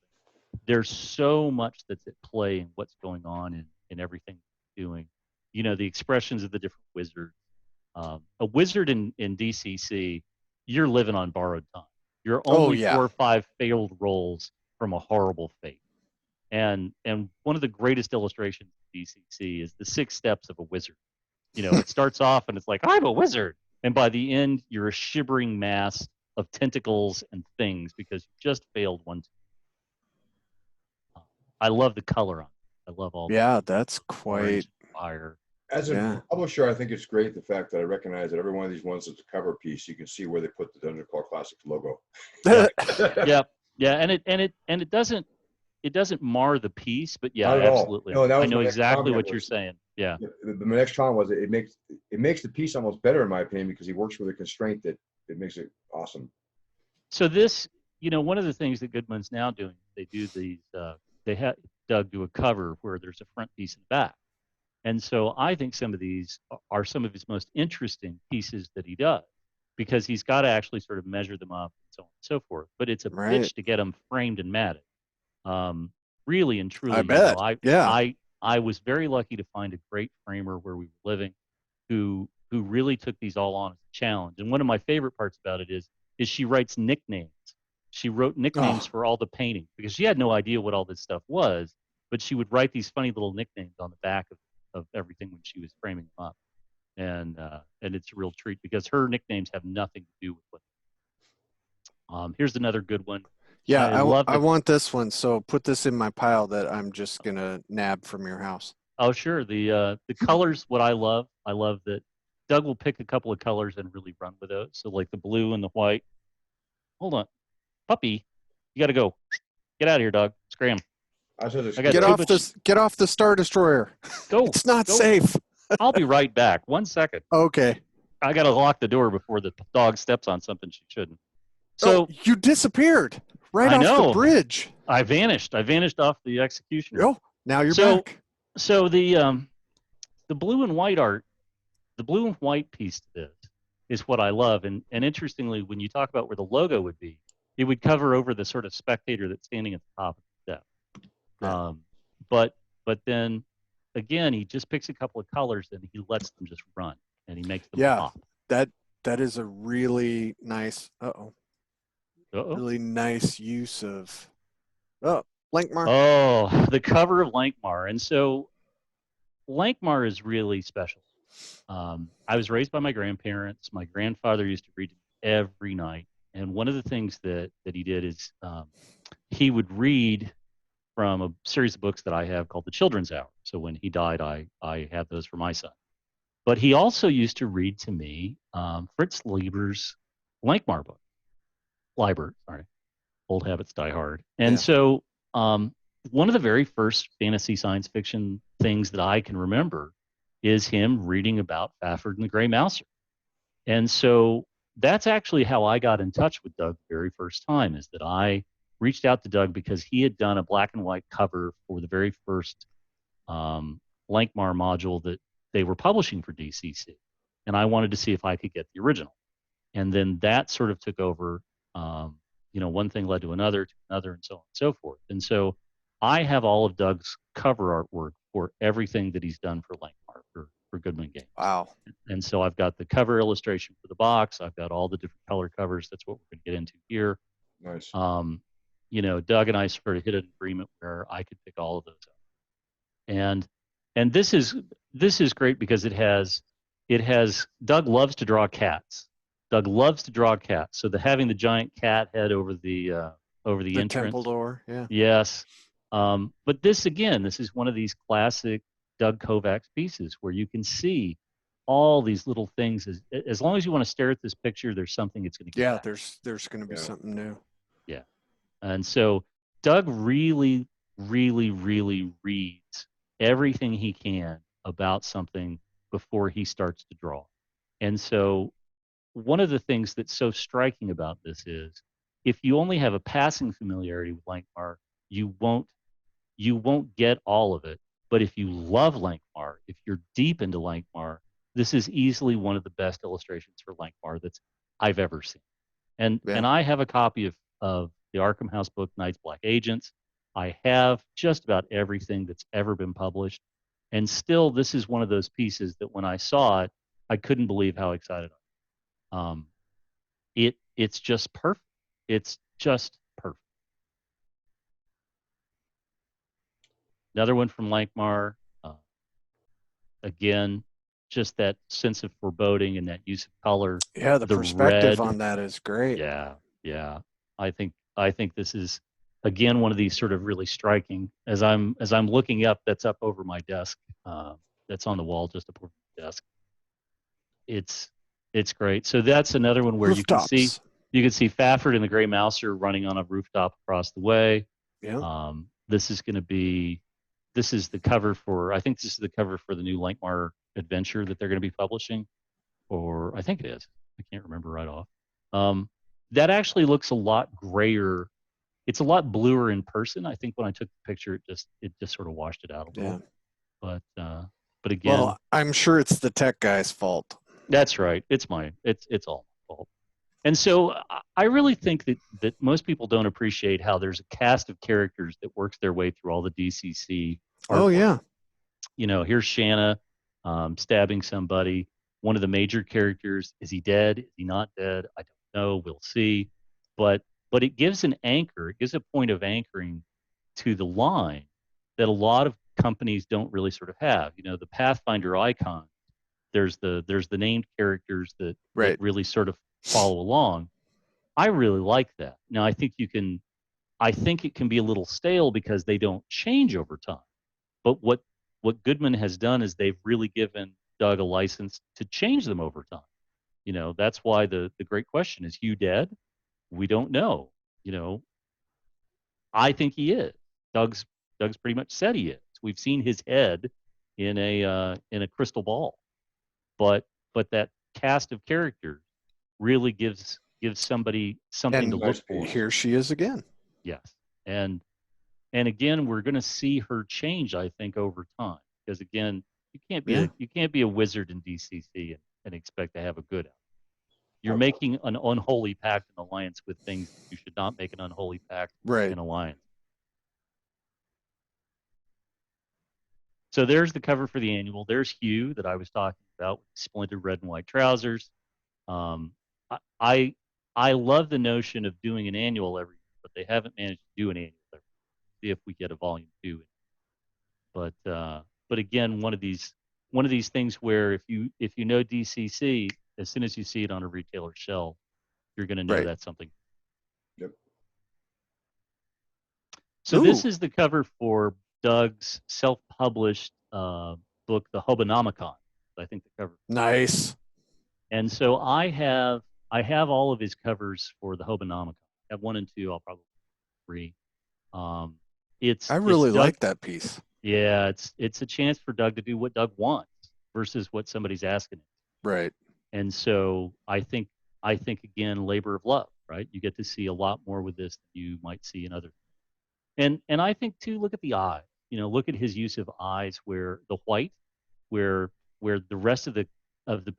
there's so much that's at play in what's going on in everything he's doing. You know, the expressions of the different wizards. A wizard in DCC, you're living on borrowed time. You're only 4 or 5 failed rolls from a horrible fate. And one of the greatest illustrations of DCC is the 6 steps of a wizard. You know, it starts off and it's like, I'm a wizard. And by the end, you're a shivering mass of tentacles and things because you just failed one. I love the color on it. I love all that's quite fire. As a publisher, I think it's great the fact that I recognize that every one of these ones is a cover piece. You can see where they put the Dungeon Crawl Classics logo. And it doesn't mar the piece, but absolutely. No, I know exactly what you're saying. Yeah. The next comment was it makes the piece almost better in my opinion because he works with a constraint that it makes it awesome. So this, you know, one of the things that Goodman's now doing, they do these. They had Doug do a cover where there's a front piece and back. And so I think some of these are some of his most interesting pieces that he does because he's got to actually sort of measure them up and so on and so forth. But it's a bitch to get them framed and matted. Really and truly, I bet. I was very lucky to find a great framer where we were living who really took these all on as a challenge. And one of my favorite parts about it is she writes nicknames. She wrote nicknames for all the paintings because she had no idea what all this stuff was, but she would write these funny little nicknames on the back of everything when she was framing them up. And it's a real treat because her nicknames have nothing to do with what. Here's another good one. Yeah, I want this one. So put this in my pile that I'm just gonna nab from your house. Oh, sure. The colors, what I love that Doug will pick a couple of colors and really run with those. So like the blue and the white. Hold on, puppy, you got to go. Get out of here, dog. Scram. Get off the Star Destroyer. Go. It's not safe. I'll be right back. 1 second. Okay. I got to lock the door before the dog steps on something she shouldn't. So you disappeared right off the bridge. I vanished off the executioner. Oh, now you're back. So the blue and white art, the blue and white piece to this is what I love. And interestingly, when you talk about where the logo would be, it would cover over the sort of spectator that's standing at the top of the step. Yeah. But then again, he just picks a couple of colors and he lets them just run and he makes them pop. That is a really nice really nice use of Lankmar. Oh, the cover of Lankmar. And so Lankmar is really special. I was raised by my grandparents. My grandfather used to read to me every night. And one of the things that he did is he would read from a series of books that I have called The Children's Hour. So when he died, I had those for my son. But he also used to read to me Fritz Leiber's Lankmar book. Leiber, sorry. Old habits die hard. And so one of the very first fantasy science fiction things that I can remember is him reading about Fafford and the Grey Mouser. And so that's actually how I got in touch with Doug the very first time, is that I reached out to Doug because he had done a black and white cover for the very first Lankmar module that they were publishing for DCC. And I wanted to see if I could get the original. And then that sort of took over. One thing led to another, and so on and so forth. And so I have all of Doug's cover artwork for everything that he's done for Lankmar, for Goodman Games. Wow. And so I've got the cover illustration for the box. I've got all the different color covers. That's what we're going to get into here. Nice. Doug and I sort of hit an agreement where I could pick all of those up. And this is great because it has Doug loves to draw cats. Doug loves to draw cats. So having the giant cat head over the entrance. Temple door, yeah. Yes. But this is one of these classic Doug Kovacs pieces where you can see all these little things. As long as you want to stare at this picture, there's something it's going to get Yeah, back. there's going to be something new. Yeah. And so Doug really, really, really reads everything he can about something before he starts to draw. And so one of the things that's so striking about this is if you only have a passing familiarity with Lankmar, you won't get all of it. But if you love Lankmar, if you're deep into Lankmar, this is easily one of the best illustrations for Lankmar that's I've ever seen. And I have a copy of the Arkham House book, Night's Black Agents. I have just about everything that's ever been published. And still, this is one of those pieces that when I saw it, I couldn't believe how excited I was. It's just perfect. It's just perfect. Another one from Lankmar. Again, just that sense of foreboding and that use of color. Yeah, the perspective red. on that is great. Yeah, yeah. I think this is again one of these sort of really striking. As I'm looking up, that's up over my desk. That's on the wall just up over my desk. It's great. So that's another one where Rooftops. you can see Fafford and the Gray Mouser running on a rooftop across the way. Yeah. This is going to be this is the cover for I think this is the cover for the new Lankmar adventure that they're going to be publishing, or I think it is. I can't remember right off. That actually looks a lot grayer. It's a lot bluer in person. I think when I took the picture, it just sort of washed it out a little. Yeah. But again, Well, I'm sure it's the tech guy's fault. that's right. It's mine. It's all my fault. And so I really think that most people don't appreciate how there's a cast of characters that works their way through all the DCC artwork. Oh yeah. Here's Shanna stabbing somebody. One of the major characters, is he dead? Is he not dead? I don't know. We'll see. But it gives an anchor. It gives a point of anchoring to the line that a lot of companies don't really sort of have. The Pathfinder icon. There's the named characters that really sort of follow along. I really like that. Now I think it can be a little stale because they don't change over time. But what Goodman has done is they've really given Doug a license to change them over time. That's why the great question is Hugh dead? We don't know. I think he is. Doug's pretty much said he is. We've seen his head in a crystal ball. But that cast of characters really gives somebody something to look for. Here she is again. Yes. And again, we're going to see her change, I think, over time. Because again, you can't be a wizard in DCC and expect to have a good outcome. You're making an unholy pact and alliance with things you should not make an unholy pact and alliance. So there's the cover for the annual. There's Hugh that I was talking about with splendid red and white trousers. I love the notion of doing an annual every year, but they haven't managed to do an annual every year. See if we get a volume 2. But again, one of these things where if you know DCC, as soon as you see it on a retailer shelf, you're going to know that's something. Yep. So this is the cover for Doug's self-published book, The Hobonomicon. I think the cover. Nice. And so I have all of his covers for the Hobonomicon. I have 1 and 2. I'll probably 3. I really like that piece. Yeah, it's a chance for Doug to do what Doug wants versus what somebody's asking him. Right. And so I think again, labor of love, right? You get to see a lot more with this than you might see in other. And I think too, look at the eye. Look at his use of eyes, where the white, where the rest of the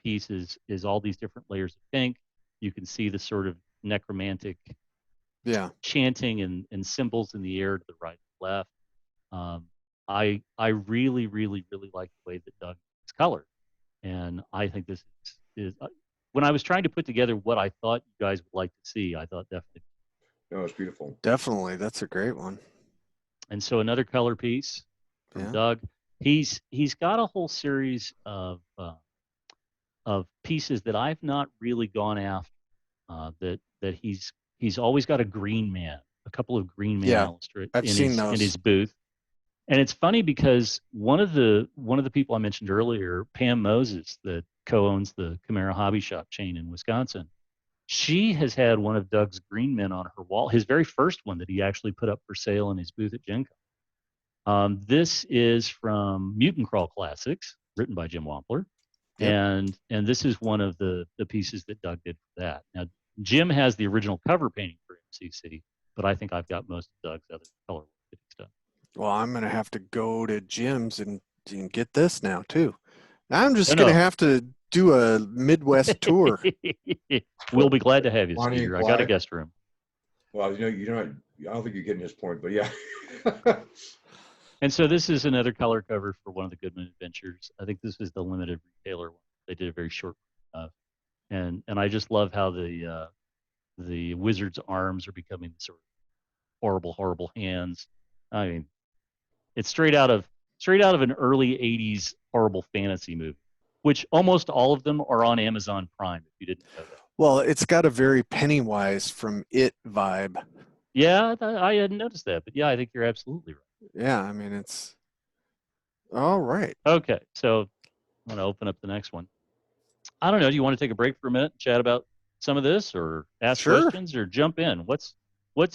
piece is all these different layers of pink. You can see the sort of necromantic, chanting and symbols in the air to the right and left. I really, really, really like the way that Doug is colored, and I think this is when I was trying to put together what I thought you guys would like to see, I thought definitely. No, it's beautiful. Definitely, that's a great one. And so another color piece from Doug. He's got a whole series of pieces that I've not really gone after. That he's always got a green man, a couple of green man illustrations in his booth. And it's funny because one of the people I mentioned earlier, Pam Moses, that co-owns the Camara Hobby Shop chain in Wisconsin. She has had one of Doug's green men on her wall, his very first one that he actually put up for sale in his booth at Gen Con. This is from Mutant Crawl Classics, written by Jim Wampler. Yep. And this is one of the pieces that Doug did for that. Now, Jim has the original cover painting for MCC, but I think I've got most of Doug's other color work that he's done. Well, I'm going to have to go to Jim's and get this now, too. I'm just going to have to do a Midwest tour. We'll be glad to have you, Bonnie and Skeeter. I got a Clyde. guest room. Well, you know, I don't think you're getting his point, but yeah. And so this is another color cover for one of the Goodman Adventures. I think this is the limited retailer one. They did a very short, and I just love how the wizard's arms are becoming sort of horrible hands. I mean, it's straight out of an early '80s horrible fantasy movie, which almost all of them are on Amazon Prime. If you didn't know that. Well, it's got a very Pennywise from It vibe. Yeah, I hadn't noticed that, but yeah, I think you're absolutely right. Yeah, I mean, it's all right. Okay, so I'm going to open up the next one. I don't know. Do you want to take a break for a minute and chat about some of this, or ask questions, or jump in? What do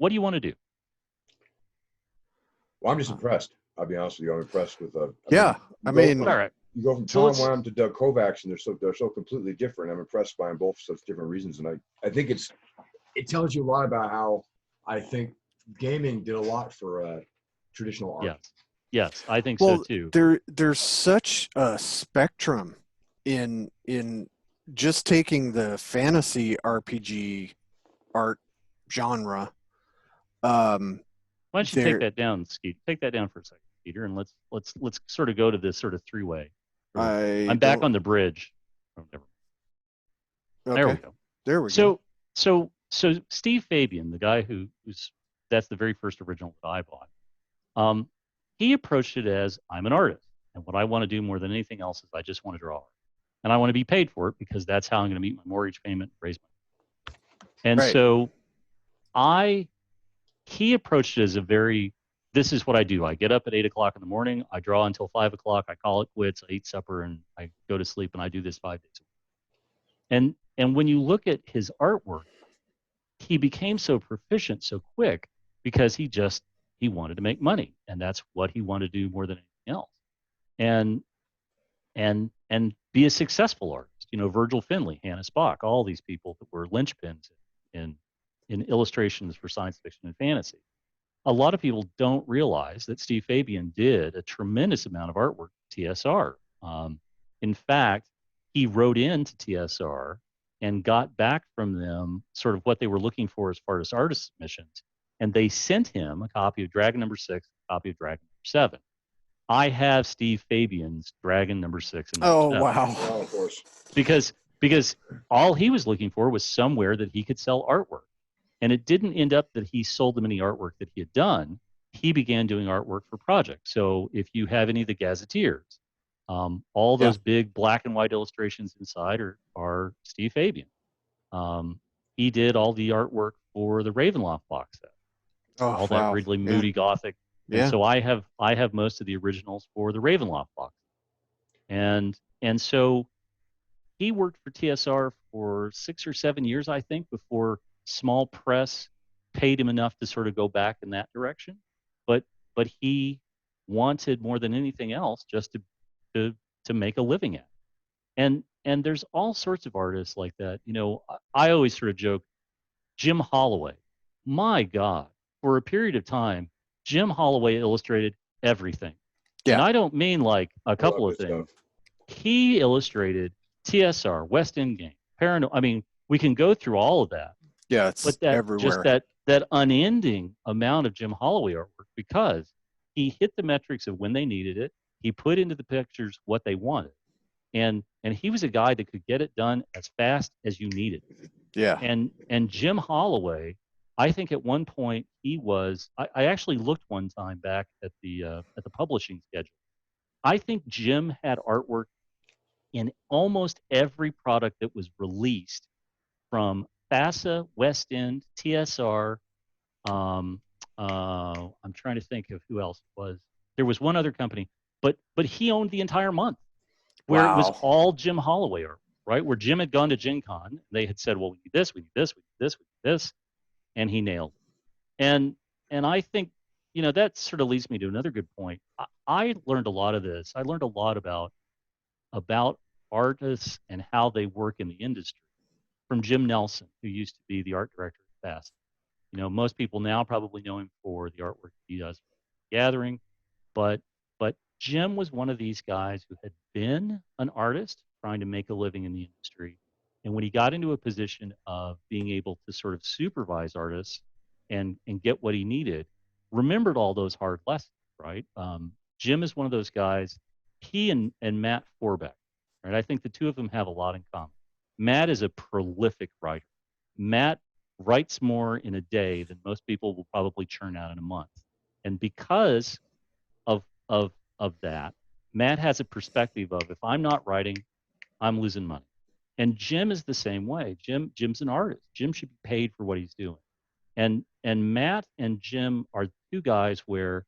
you want to do? Well, I'm just impressed. I'll be honest with you. I'm impressed with all right. You go from So Tom Wham to Doug Kovacs, and they're so completely different. I'm impressed by them both for such different reasons, and I think it tells you a lot about how I think gaming did a lot for traditional art. Yes, I think so too. There's such a spectrum in just taking the fantasy RPG art genre. Why don't you take that down, Skeet? Take that down for a second, Peter, and let's sort of go to this sort of three-way. I'm back on the bridge. Oh, there we go. There we go. So Steve Fabian, the guy that's the very first original that I bought. He approached it as, I'm an artist, and what I want to do more than anything else is I just want to draw art, and I want to be paid for it because that's how I'm going to meet my mortgage payment, raise money. And so he approached it as this is what I do. I get up at 8:00 in the morning. I draw until 5:00. I call it quits. I eat supper and I go to sleep, and I do this 5 days a week. And when you look at his artwork, he became so proficient so quick because he wanted to make money, and that's what he wanted to do more than anything else. And be a successful artist. You know, Virgil Finlay, Hannah Spock, all these people that were linchpins in illustrations for science fiction and fantasy. A lot of people don't realize that Steve Fabian did a tremendous amount of artwork for TSR. In fact, he wrote into TSR and got back from them sort of what they were looking for as far as artist submissions. And they sent him a copy of Dragon number 6, a copy of Dragon number 7. I have Steve Fabian's Dragon number 6 and number 7. Wow. Oh, of course. Because all he was looking for was somewhere that he could sell artwork. And it didn't end up that he sold them any artwork that he had done. He began doing artwork for projects. So if you have any of the Gazetteers, all those big black and white illustrations inside are Steve Fabian. He did all the artwork for the Ravenloft box set. All that really moody gothic. And so I have most of the originals for the Ravenloft box. And so he worked for TSR for 6 or 7 years, I think, before small press paid him enough to sort of go back in that direction. But he wanted more than anything else just to make a living at. And there's all sorts of artists like that. You know, I always sort of joke, Jim Holloway. My God, for a period of time, Jim Holloway illustrated everything. Yeah. And I don't mean like a couple of things. He illustrated TSR, West End Game, Parano. I mean, we can go through all of that. Yeah, it's everywhere. Just that unending amount of Jim Holloway artwork, because he hit the metrics of when they needed it. He put into the pictures what they wanted. And he was a guy that could get it done as fast as you needed. Yeah. And Jim Holloway, I think at one point he was. I actually looked one time back at the publishing schedule. I think Jim had artwork in almost every product that was released from FASA, West End, TSR. I'm trying to think of who else it was. There was one other company, but he owned the entire month. where it was Wow. all Jim Holloway art, right? Where Jim had gone to Gen Con. They had said, well, we need this, we need this, we need this, we need this. And he nailed it. And I think, that sort of leads me to another good point. I learned a lot of this. I learned a lot about artists and how they work in the industry from Jim Nelson, who used to be the art director at Fast. Most people now probably know him for the artwork he does for The Gathering, but Jim was one of these guys who had been an artist trying to make a living in the industry. And when he got into a position of being able to sort of supervise artists and get what he needed, remembered all those hard lessons, right? Jim is one of those guys, he and Matt Forbeck, right? I think the two of them have a lot in common. Matt is a prolific writer. Matt writes more in a day than most people will probably churn out in a month. And because of of of that, Matt has a perspective of, if I'm not writing, I'm losing money. And Jim is the same way. Jim's an artist. Jim should be paid for what he's doing. And Matt and Jim are two guys where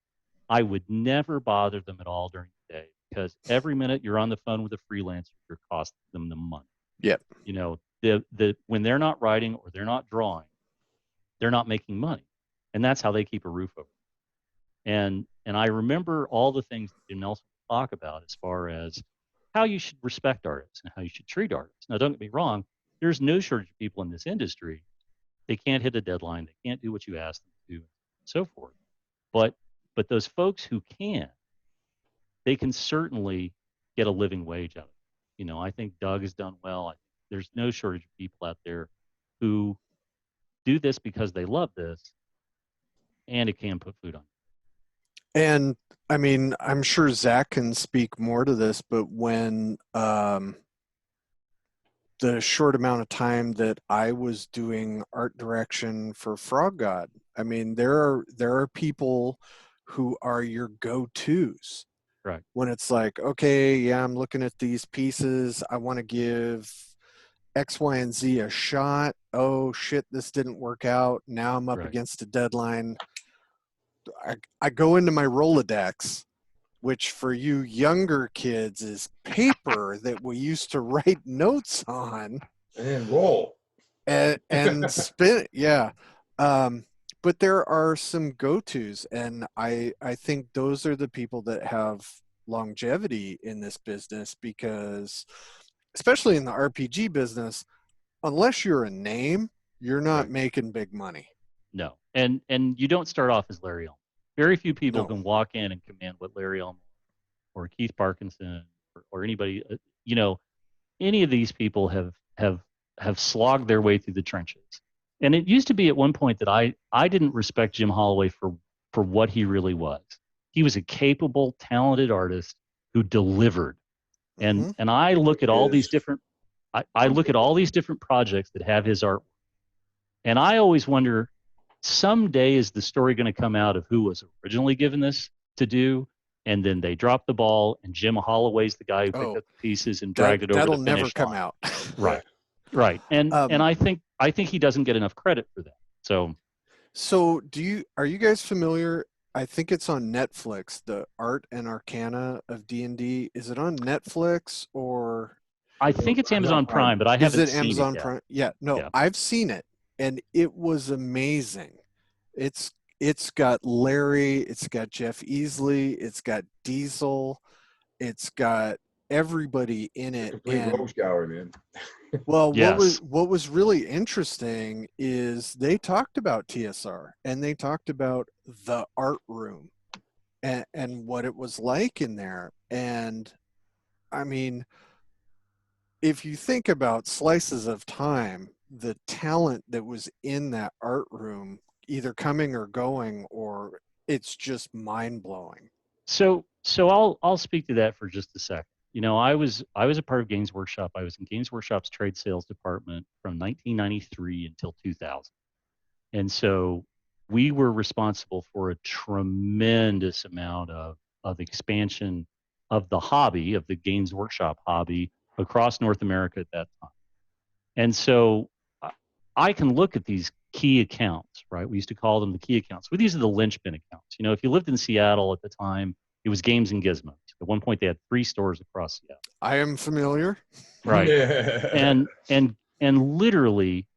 I would never bother them at all during the day, because every minute you're on the phone with a freelancer, you're costing them the money. Yep. The when they're not writing or they're not drawing, they're not making money. And that's how they keep a roof over. And I remember all the things that Jim Nelson would talk about as far as how you should respect artists and how you should treat artists. Now, don't get me wrong, there's no shortage of people in this industry. They can't hit a deadline. They can't do what you ask them to do, and so forth. But those folks who can, they can certainly get a living wage out of it. I think Doug has done well. There's no shortage of people out there who do this because they love this, and it can put food on. And I mean, I'm sure Zach can speak more to this, but when the short amount of time that I was doing art direction for Frog God, I mean, there are people who are your go-tos. Right. When it's like, okay, yeah, I'm looking at these pieces. I want to give X, Y, and Z a shot. Oh shit, this didn't work out. Now I'm up against a deadline. I go into my Rolodex, which for you younger kids is paper that we used to write notes on and roll and spin. Yeah. But there are some go-tos, and I think those are the people that have longevity in this business, because especially in the RPG business, unless you're a name, you're not making big money. No. And you don't start off as Larry Elmore. Very few people can walk in and command what Larry Elmore or Keith Parkinson or anybody, any of these people have slogged their way through the trenches. And it used to be at one point that I didn't respect Jim Holloway for what he really was. He was a capable, talented artist who delivered. And I look at all these different I look at all these different projects that have his art. And I always wonder, someday is the story going to come out of who was originally given this to do, and then they dropped the ball, and Jim Holloway's the guy who picked up the pieces and dragged it over the finish line. That'll never come out. Right. And I think he doesn't get enough credit for that. So are you guys familiar? I think it's on Netflix, the Art and Arcana of D&D. Is it on Netflix or? I think it's Amazon Prime, but I haven't seen it yet. Is it Amazon Prime? Yeah, no, yeah. I've seen it, and it was amazing. It's got Larry, it's got Jeff Easley, it's got Diesel, it's got everybody in it. Complete rogues gallery, man. Well, yes. what was really interesting is they talked about TSR, and they talked about the art room and what it was like in there. And I mean, if you think about slices of time, the talent that was in that art room, either coming or going, or it's just mind-blowing. So I'll speak to that for just a second. I was a part of Games Workshop. I was in Games Workshop's trade sales department from 1993 until 2000. And so we were responsible for a tremendous amount of expansion of the hobby, of the Games Workshop hobby, across North America at that time. And so I can look at these key accounts, right? We used to call them the key accounts. Well, these are the linchpin accounts. If you lived in Seattle at the time, It was Games and Gizmos. At one point, they had 3 stores across Seattle. I am familiar. Right. Yeah. And literally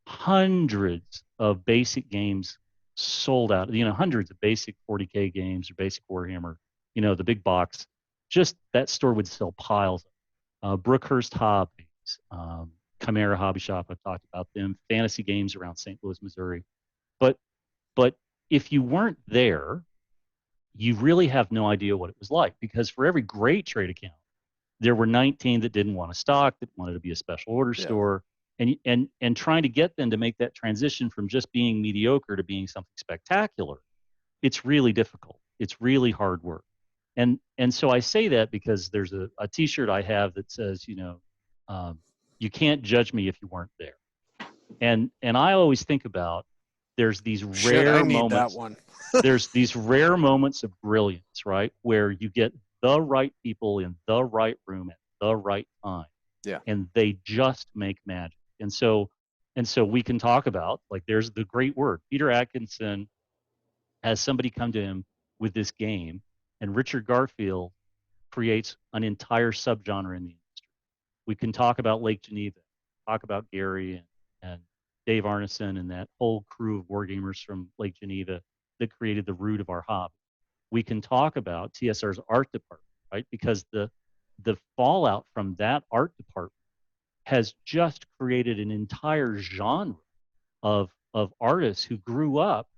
hundreds of basic games sold out. Hundreds of basic 40K games or basic Warhammer. The big box. Just that store would sell piles. Brookhurst Hobbies, Chimera Hobby Shop. I've talked about them. Fantasy games around St. Louis, Missouri. But if you weren't there, you really have no idea what it was like, because for every great trade account, there were 19 that didn't want to stock, that wanted to be a special order store, and trying to get them to make that transition from just being mediocre to being something spectacular. It's really difficult. It's really hard work. And so I say that because there's a T-shirt I have that says, you can't judge me if you weren't there. And I always think about, there's these rare I need moments. that one. There's these rare moments of brilliance, right, where you get the right people in the right room at the right time. Yeah. And they just make magic. And so we can talk about, like, there's the great word. Peter Atkinson has somebody come to him with this game, and Richard Garfield creates an entire subgenre in the industry. We can talk about Lake Geneva, talk about Gary and Dave Arneson and that whole crew of wargamers from Lake Geneva that created the root of our hobby. We can talk about TSR's art department, right? Because the fallout from that art department has just created an entire genre of artists who grew up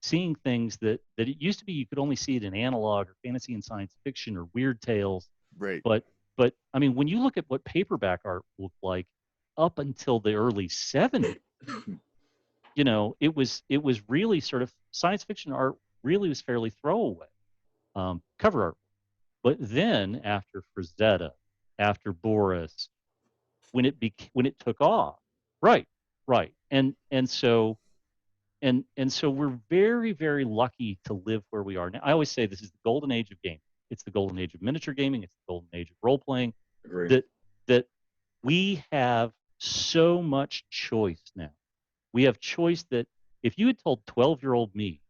seeing things that it used to be you could only see it in analog or fantasy and science fiction or weird tales. Right. But I mean, when you look at what paperback art looked like up until the early 70s, it was really sort of, science fiction art really was fairly throwaway, cover art. But then after Frazetta, after Boris, when it took off, right, and so we're very, very lucky to live where we are now. I always say this is the golden age of gaming. It's the golden age of miniature gaming. It's the golden age of role playing. Agreed. That we have so much choice now. We have choice that if you had told 12-year-old me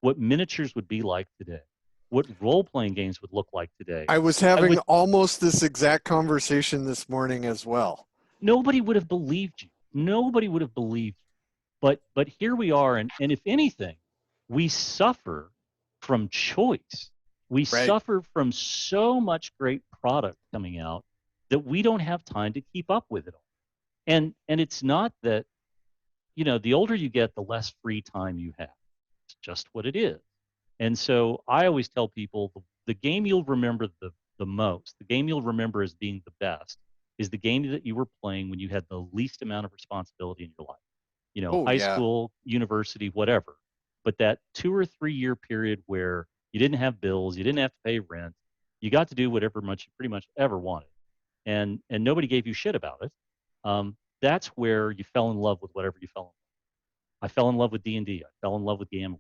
what miniatures would be like today, what role-playing games would look like today, I was having almost this exact conversation this morning as well. Nobody would have believed you. Nobody would have believed you. But here we are, and if anything, we suffer from choice. We suffer from so much great product coming out that we don't have time to keep up with it all. And it's not that, the older you get, the less free time you have. It's just what it is. And so I always tell people, the game you'll remember the most, the game you'll remember as being the best, is the game that you were playing when you had the least amount of responsibility in your life. High school, university, whatever. But that 2 or 3 year period where you didn't have bills, you didn't have to pay rent, you got to do whatever you pretty much ever wanted, and nobody gave you shit about it. That's where you fell in love with whatever you fell in love with. I fell in love with D&D. I fell in love with Gamma.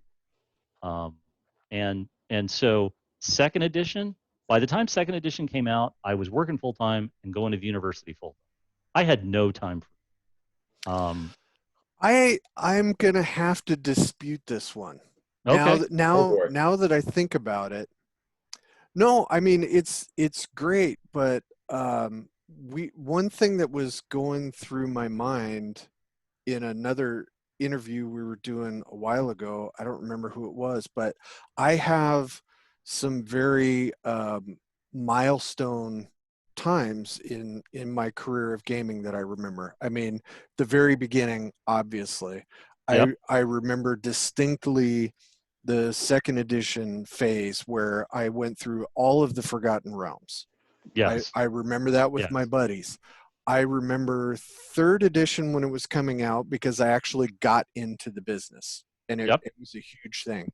And so second edition, by the time second edition came out, I was working full time and going to the university full time. I had no time for it. I'm gonna have to dispute this one. Okay. Now that I think about it, no, I mean it's great, but one thing that was going through my mind in another interview we were doing a while ago, I don't remember who it was, but I have some very milestone times in my career of gaming that I remember. I mean, the very beginning, obviously. Yep. I remember distinctly the second edition phase where I went through all of the Forgotten Realms. Yes. I remember that with my buddies. I remember third edition when it was coming out because I actually got into the business, and it was a huge thing.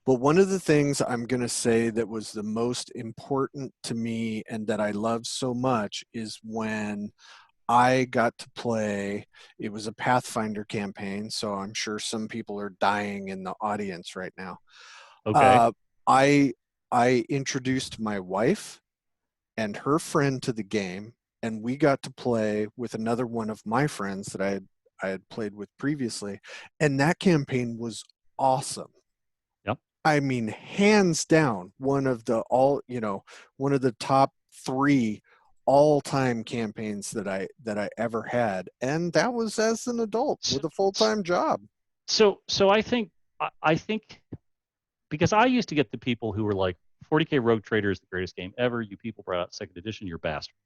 But one of the things I'm going to say that was the most important to me and that I love so much is when I got to play, it was a Pathfinder campaign, so I'm sure some people are dying in the audience right now. Okay. I introduced my wife and her friend to the game, and we got to play with another one of my friends that I had played with previously, and that campaign was awesome. Yep. I mean, hands down, one of the top 3 all-time campaigns that I ever had, and that was as an adult with a full-time job. So I think because I used to get the people who were like 40K Rogue Trader is the greatest game ever. You people brought out second edition, you're bastard.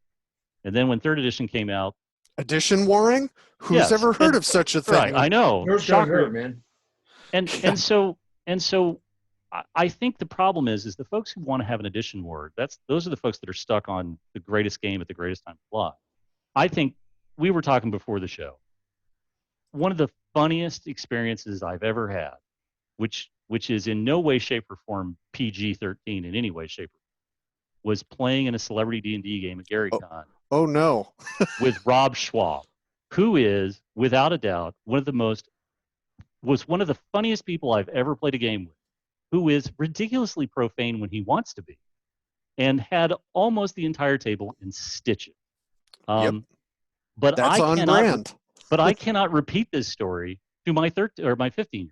And then when third edition came out, Edition warring? Who's yes, ever heard of such a right, thing? I know, Nerf's gonna shocker. nerf, man. And Yeah. and so I think the problem is the folks who want to have an edition war. Those are the folks that are stuck on the greatest game at the greatest time to fly. I think we were talking before the show. One of the funniest experiences I've ever had, which is in no way, shape, or form PG-13 in any way, shape, or form, was playing in a celebrity D&D game at GaryCon Oh no. with Rob Schwab, who is without a doubt was one of the funniest people I've ever played a game with, who is ridiculously profane when he wants to be, and had almost the entire table in stitches. Yep. But That's I on cannot, brand. but I cannot repeat this story to my 13 or my 15-year-old.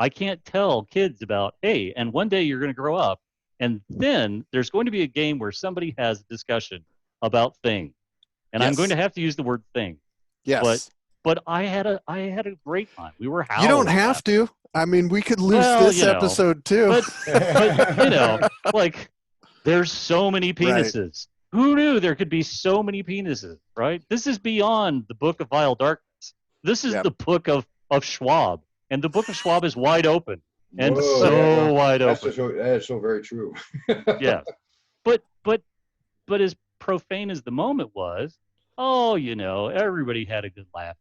I can't tell kids about, hey, and one day you're going to grow up, and then there's going to be a game where somebody has a discussion about things, and I'm going to have to use the word thing. Yes. But I had a great time. We were howling. You don't have to. I mean, we could lose Well, this episode too. But like, there's so many penises. Right. Who knew there could be so many penises, right? This is beyond the book of Vile Darkness. This is the book of Schwab. And the book of Schwab is wide open. And wide open. That is so very true. Yes. But as profane as the moment was, everybody had a good laugh.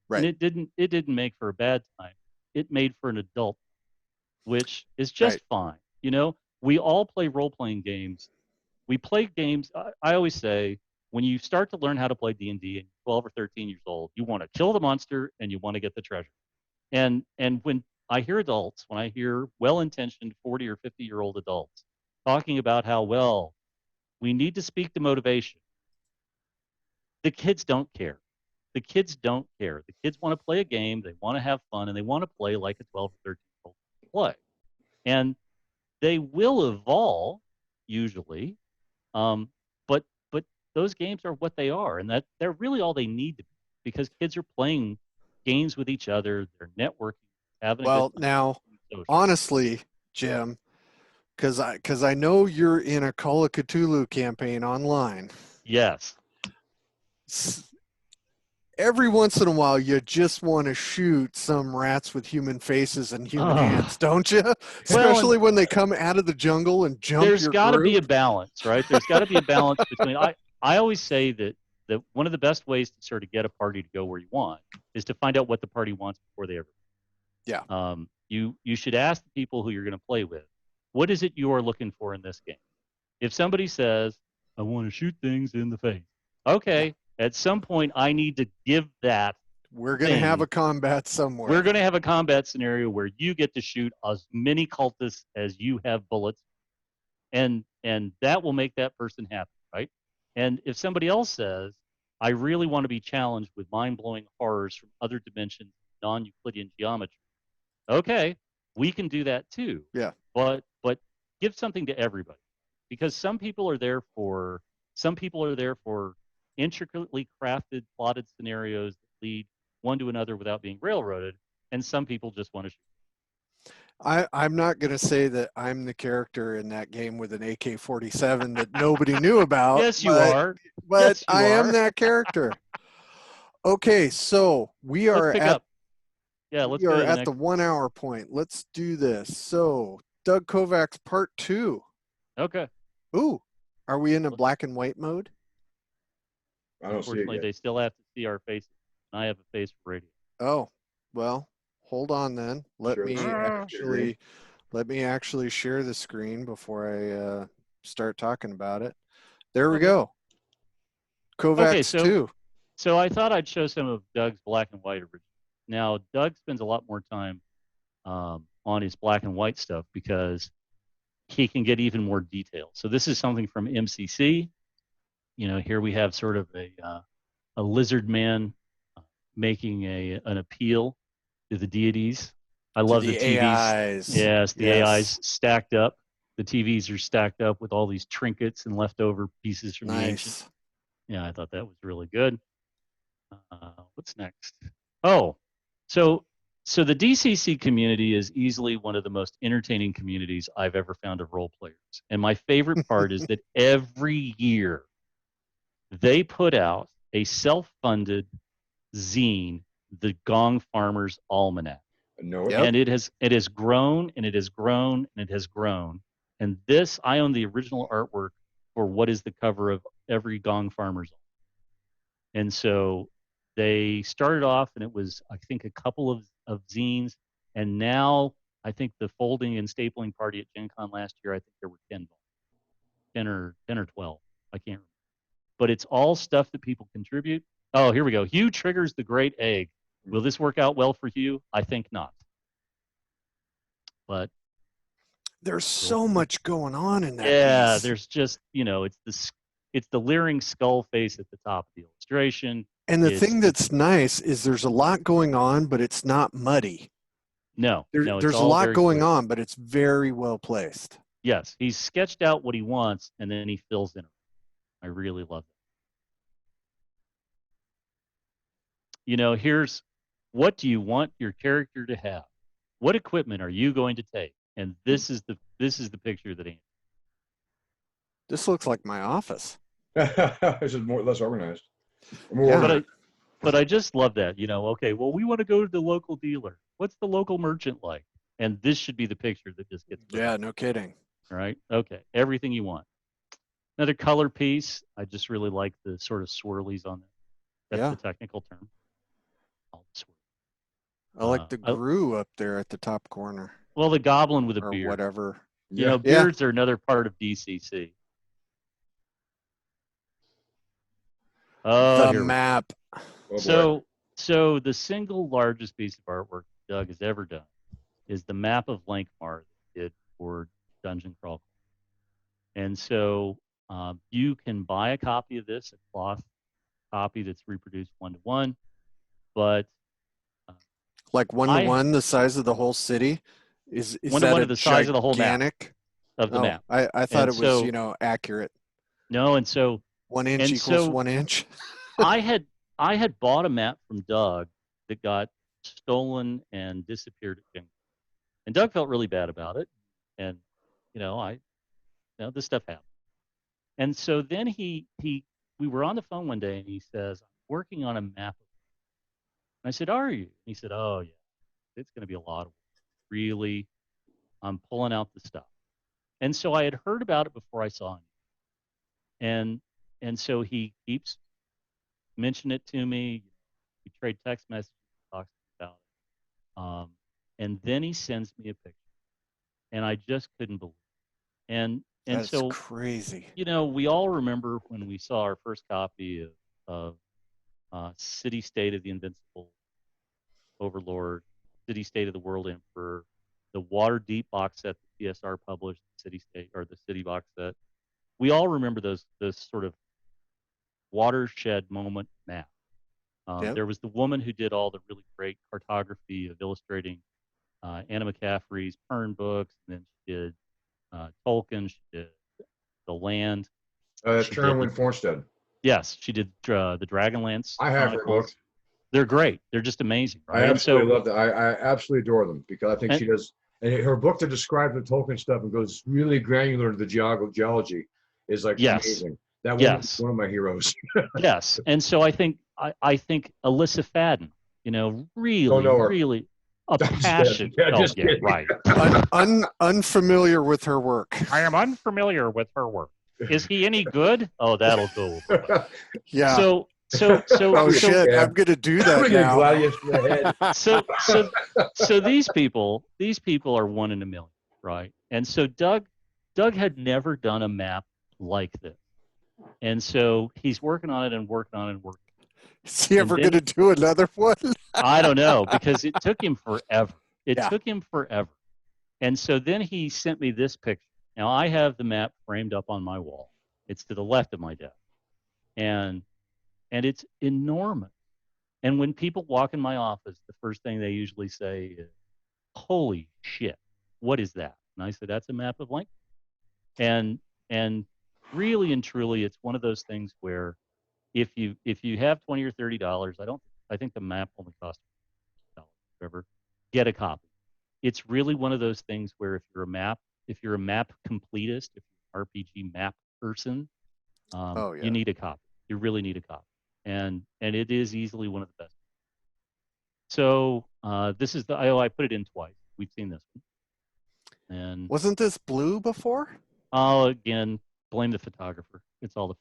Right. And it didn't make for a bad time. It made for an adult, which is just fine. We all play role-playing games. We play games. I always say, when you start to learn how to play D&D and 12 or 13 years old, you want to kill the monster and you want to get the treasure. And when I hear well-intentioned 40 or 50-year-old adults talking about how, well, we need to speak to motivation, the kids don't care. The kids don't care. The kids want to play a game, they want to have fun, and they want to play like a 12 or 13-year-old play. And they will evolve, usually, but those games are what they are, and that they're really all they need to be, because kids are playing games with each other, they're networking, having a good time. Now, honestly, Jim, because I know you're in a Call of Cthulhu campaign online. Yes. Every once in a while, you just want to shoot some rats with human faces and human hands, don't you? Especially when they come out of the jungle and jump. There's got to be a balance, right? There's got to be a balance between. I always say that one of the best ways to sort of get a party to go where you want is to find out what the party wants before they ever. Yeah. You should ask the people who you're going to play with, what is it you are looking for in this game? If somebody says, I want to shoot things in the face, okay. Yeah. At some point, I need to give that. We're going to have a combat somewhere. We're going to have a combat scenario where you get to shoot as many cultists as you have bullets, and that will make that person happy, right? And if somebody else says, I really want to be challenged with mind-blowing horrors from other dimensions, non-Euclidean geometry, okay, we can do that too. Yeah. But give something to everybody, because some people are there for intricately crafted, plotted scenarios that lead one to another without being railroaded, and some people just want to shoot. I'm not going to say that I'm the character in that game with an AK-47 that nobody knew about. Yes, you are. But yes, I am that character. Okay, so we are at the 1 hour point. Let's do this. So Doug Kovacs part 2. Okay. Ooh, are we in a black and white mode? I don't see it yet. They still have to see our faces. I have a face for radio. Oh, well, hold on then. Let me actually share the screen before I start talking about it. There we go. Kovacs 2. So I thought I'd show some of Doug's black and white originals. Now, Doug spends a lot more time on his black and white stuff because he can get even more detail. So this is something from MCC. Here we have sort of a lizard man making an appeal to the deities I To love the the TVs. AIs. Yes, the Yes. AIs stacked up. The TVs are stacked up with all these trinkets and leftover pieces from the ancient. Nice. Yeah, I thought that was really good. What's next? Oh, so so the DCC community is easily one of the most entertaining communities I've ever found of role players. And my favorite part is that every year they put out a self-funded zine, the Gong Farmers Almanac. know it. Yep. And it has grown and it has grown and it has grown. And this, I own the original artwork for what is the cover of every Gong Farmers. And so they started off and it was, I think, a couple of zines. And now I think the folding and stapling party at Gen Con last year, I think there were 10 or 12. I can't remember. But it's all stuff that people contribute. Oh, here we go. Hugh triggers the great egg. Will this work out well for Hugh? I think not. But There's so much going on in that yeah, piece. there's just, it's the leering skull face at the top of the illustration. And the thing that's nice is there's a lot going on, but it's not muddy. No, it's There's a all lot very going clear. on, but it's very well placed. Yes, he's sketched out what he wants and then he fills in it. I really love it. Here's what do you want your character to have? What equipment are you going to take? And this is the picture that answers. This looks like my office. This is less organized. More Yeah. organized. But I just love that. Okay, well, we want to go to the local dealer. What's the local merchant like? And this should be the picture that just gets put Yeah, up. no kidding. All right. Okay. Everything you want. Another color piece. I just really like the sort of swirlies on that. That's the technical term. I like the grue up there at the top corner. Well, the goblin with a or beard. whatever. Beards are another part of DCC. Oh, the map. So the single largest piece of artwork Doug has ever done is the map of Lankmar that he did for Dungeon Crawl. And so you can buy a copy of this, a cloth copy that's reproduced 1-to-1, but like 1-to-1, the size of the whole city is 1-to-1 of the size of the whole map of the map. I thought it was accurate. No, and so 1 inch equals 1 inch. I had bought a map from Doug that got stolen and disappeared at Gen Con. And Doug felt really bad about it. And, this stuff happened. And so then we were on the phone one day and he says, I'm working on a map. And I said, are you? And he said, oh, yeah, it's going to be a lot of work. Really, I'm pulling out the stuff. And so I had heard about it before I saw him. And so he keeps mentioning it to me. We trade text messages, talks about it. And then he sends me a picture. And I just couldn't believe it. And That's so crazy. We all remember when we saw our first copy of City State of the Invincible Overlord, City State of the World Emperor, the Waterdeep box set that TSR published, City State or the City box set. We all remember those sort of watershed moment map. There was the woman who did all the really great cartography of illustrating Anna McCaffrey's Pern books, and then she did Tolkien, she did The Land. Karen Forsted. Yes, she did the Dragonlance. I have her books. They're great. They're just amazing, right? I absolutely love that. I absolutely adore them because I think she does. And her book to describe the Tolkien stuff and goes really granular into the geology is like amazing. That was one of my heroes. Yes, and so I think Alyssa Fadden, really a passion. Right. Unfamiliar with her work. I am unfamiliar with her work. Is he any good? Oh, that'll go. Yeah. So shit! Yeah. I'm gonna do that now. So these people are 1 in a million, right? And so Doug had never done a map like this, and so he's working on it and working on it and working. Is he ever gonna do another one? I don't know, because it took him forever. Took him forever, and so then he sent me this picture. Now I have the map framed up on my wall. It's to the left of my desk, and it's enormous. And when people walk in my office, the first thing they usually say is, holy shit, what is that? And I said, that's a map of Lincoln. And really and truly, it's one of those things where if you have $20 or $30, I think the map only costs $dollars, whatever, get a copy. It's really one of those things where if you're a map completist, if you're an RPG map person, Oh you yeah. need a copy. You really need a copy, and it is easily one of the best. So this is I put it in twice. We've seen this one, and Wasn't this blue before? I'll again blame the photographer. It's all the.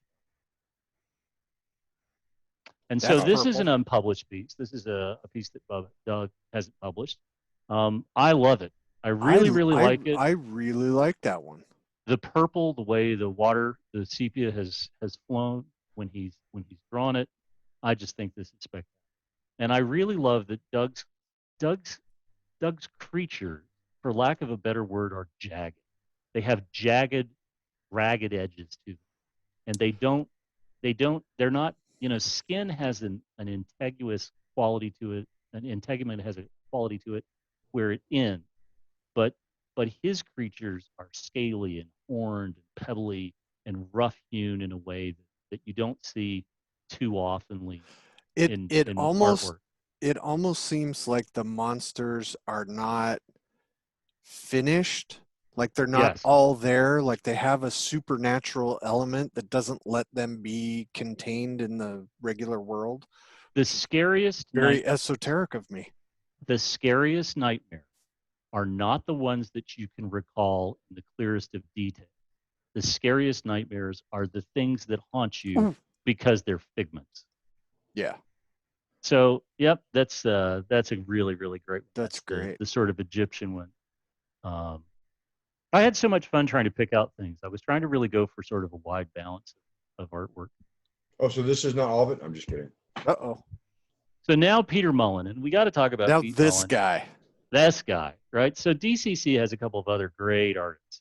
And so That's this is purple. an unpublished piece. This is a piece that Doug hasn't published. I love it. I really, really like it. I really like that one. The purple, the way the water, the sepia has flown when he's drawn it. I just think this is spectacular. And I really love that Doug's Doug's creatures, for lack of a better word, are jagged. They have jagged, ragged edges to them, and they're not. Skin has an integuous quality to it. An integument has a quality to it where it ends, but his creatures are scaly and horned and pebbly and rough hewn in a way that you don't see too oftenly It in it almost artwork. it almost seems like the monsters are not finished. Like they're not Yes, all there. Like they have a supernatural element that doesn't let them be contained in the regular world. the scariest Very night esoteric of me. the scariest nightmares are not the ones that you can recall in the clearest of detail. The scariest nightmares are the things that haunt you Ooh. because they're figments. Yeah, So, yep, that's a really really great one. that's great. The sort of Egyptian one. Um, I had so much fun trying to pick out things. I was trying to really go for sort of a wide balance of artwork. Oh, so this is not all of it? I'm just kidding. Uh-oh. So now Peter Mullen, and we got to talk about Now Pete this Mullen. guy. This guy, right? So DCC has a couple of other great artists.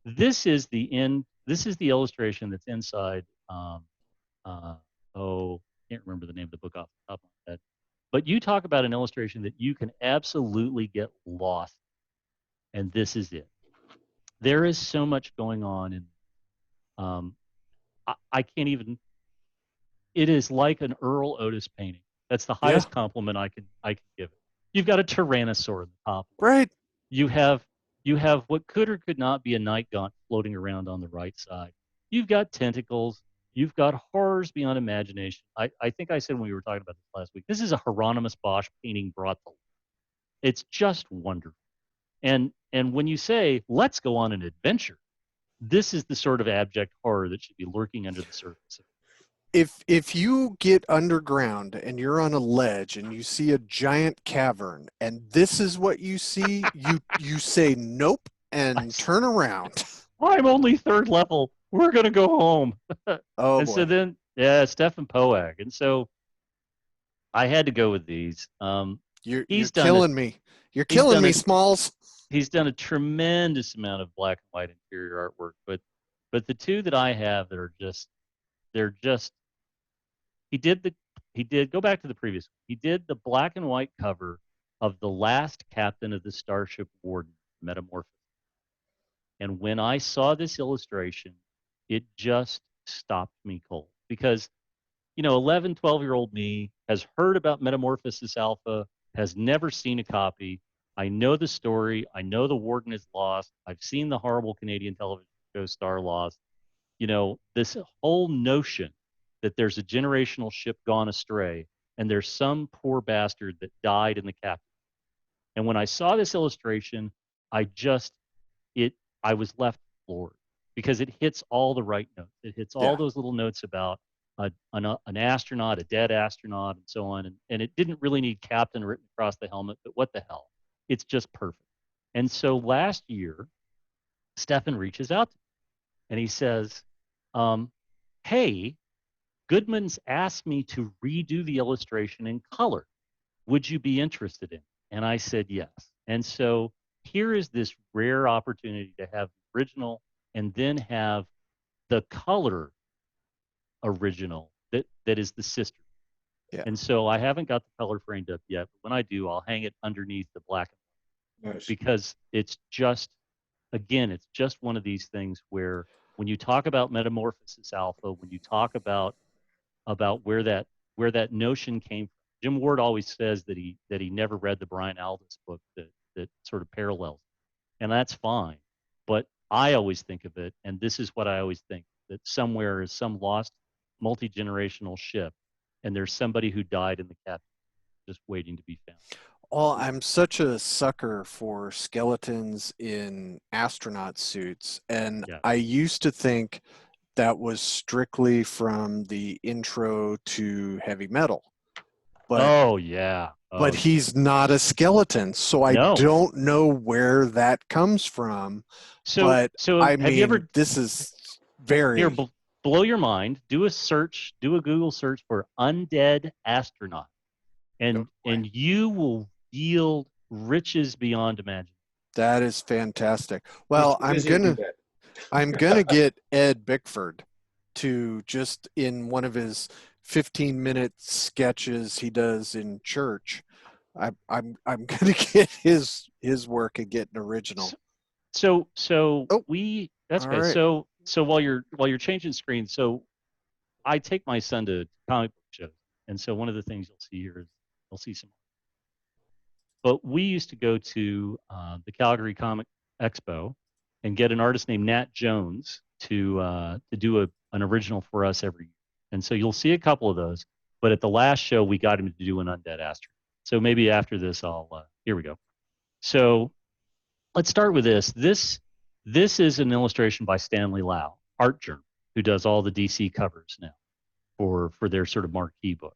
This is the illustration that's inside. Uh, can't remember the name of the book off the top of my head. But you talk about an illustration that you can absolutely get lost, and this is it. There is so much going on, and I can't even. It is like an Earl Otis painting. That's the Yeah, highest compliment I can give it. You've got a tyrannosaur in the top left. right. You have what could or could not be a night gaunt floating around on the right side. You've got tentacles. You've got horrors beyond imagination. I think I said when we were talking about this last week, this is a Hieronymus Bosch painting brought to life. It's just wonderful. And when you say, let's go on an adventure, this is the sort of abject horror that should be lurking under the surface. If you get underground and you're on a ledge and you see a giant cavern and this is what you see, you say nope and turn around. I'm only third level. We're gonna go home. Oh And so boy. then, yeah, Stefan Poag. And so I had to go with these. You're He's done a killing me. You're he's killing done me, a Smalls. he's done a tremendous amount of black and white interior artwork, but the two that I have that are just they're just he did the he did go back to the previous one. He did the black and white cover of the last captain of the Starship Warden, Metamorphosis. And when I saw this illustration, it just stopped me cold because 11, 12-year-old me has heard about Metamorphosis Alpha, has never seen a copy. I know the story. I know the warden is lost. I've seen the horrible Canadian television show Star Lost. This whole notion that there's a generational ship gone astray and there's some poor bastard that died in the captain. And when I saw this illustration, I just it I was left floored because it hits all the right notes. It hits all Yeah. those little notes about an astronaut, a dead astronaut, and so on. And it didn't really need captain written across the helmet, but what the hell? It's just perfect. And so last year, Stefan reaches out to me and he says, hey, Goodman's asked me to redo the illustration in color. Would you be interested in it? And I said yes. And so here is this rare opportunity to have the original and then have the color original that is the sister. Yeah. And so I haven't got the color framed up yet, but when I do, I'll hang it underneath the black. Nice. because it's just, again, it's just one of these things where when you talk about metamorphosis alpha, when you talk about where that notion came from, Jim Ward always says that he never read the Brian Aldiss book that sort of parallels, and that's fine. But I always think of it, and this is what I always think, that somewhere is some lost multi-generational ship, and there's somebody who died in the captain just waiting to be found. Well, I'm such a sucker for skeletons in astronaut suits, and Yeah. I used to think that was strictly from the intro to heavy metal. But Oh yeah. Oh yeah. he's not a skeleton, so I No. don't know where that comes from. So But so I have you mean, ever this is here very, blow your mind? Do a search. Do a Google search for undead astronaut, oh boy, and you will yield riches beyond imagining. that is fantastic. You're Well, too busy to do that. I'm gonna get Ed Bickford to just in one of his 15-minute sketches he does in church. I'm gonna get his work and get an original. So Oh, we that's all okay. right. So while you're changing screens, so I take my son to comic book shows, and so one of the things you'll see here is you'll see some. But we used to go to the Calgary Comic Expo and get an artist named Nat Jones to do an original for us every year. And so you'll see a couple of those. But at the last show, we got him to do an undead astronaut. So maybe after this, I'll here we go. So let's start with this. This is an illustration by Stanley Lau, Art Journal, who does all the DC covers now for their sort of marquee book.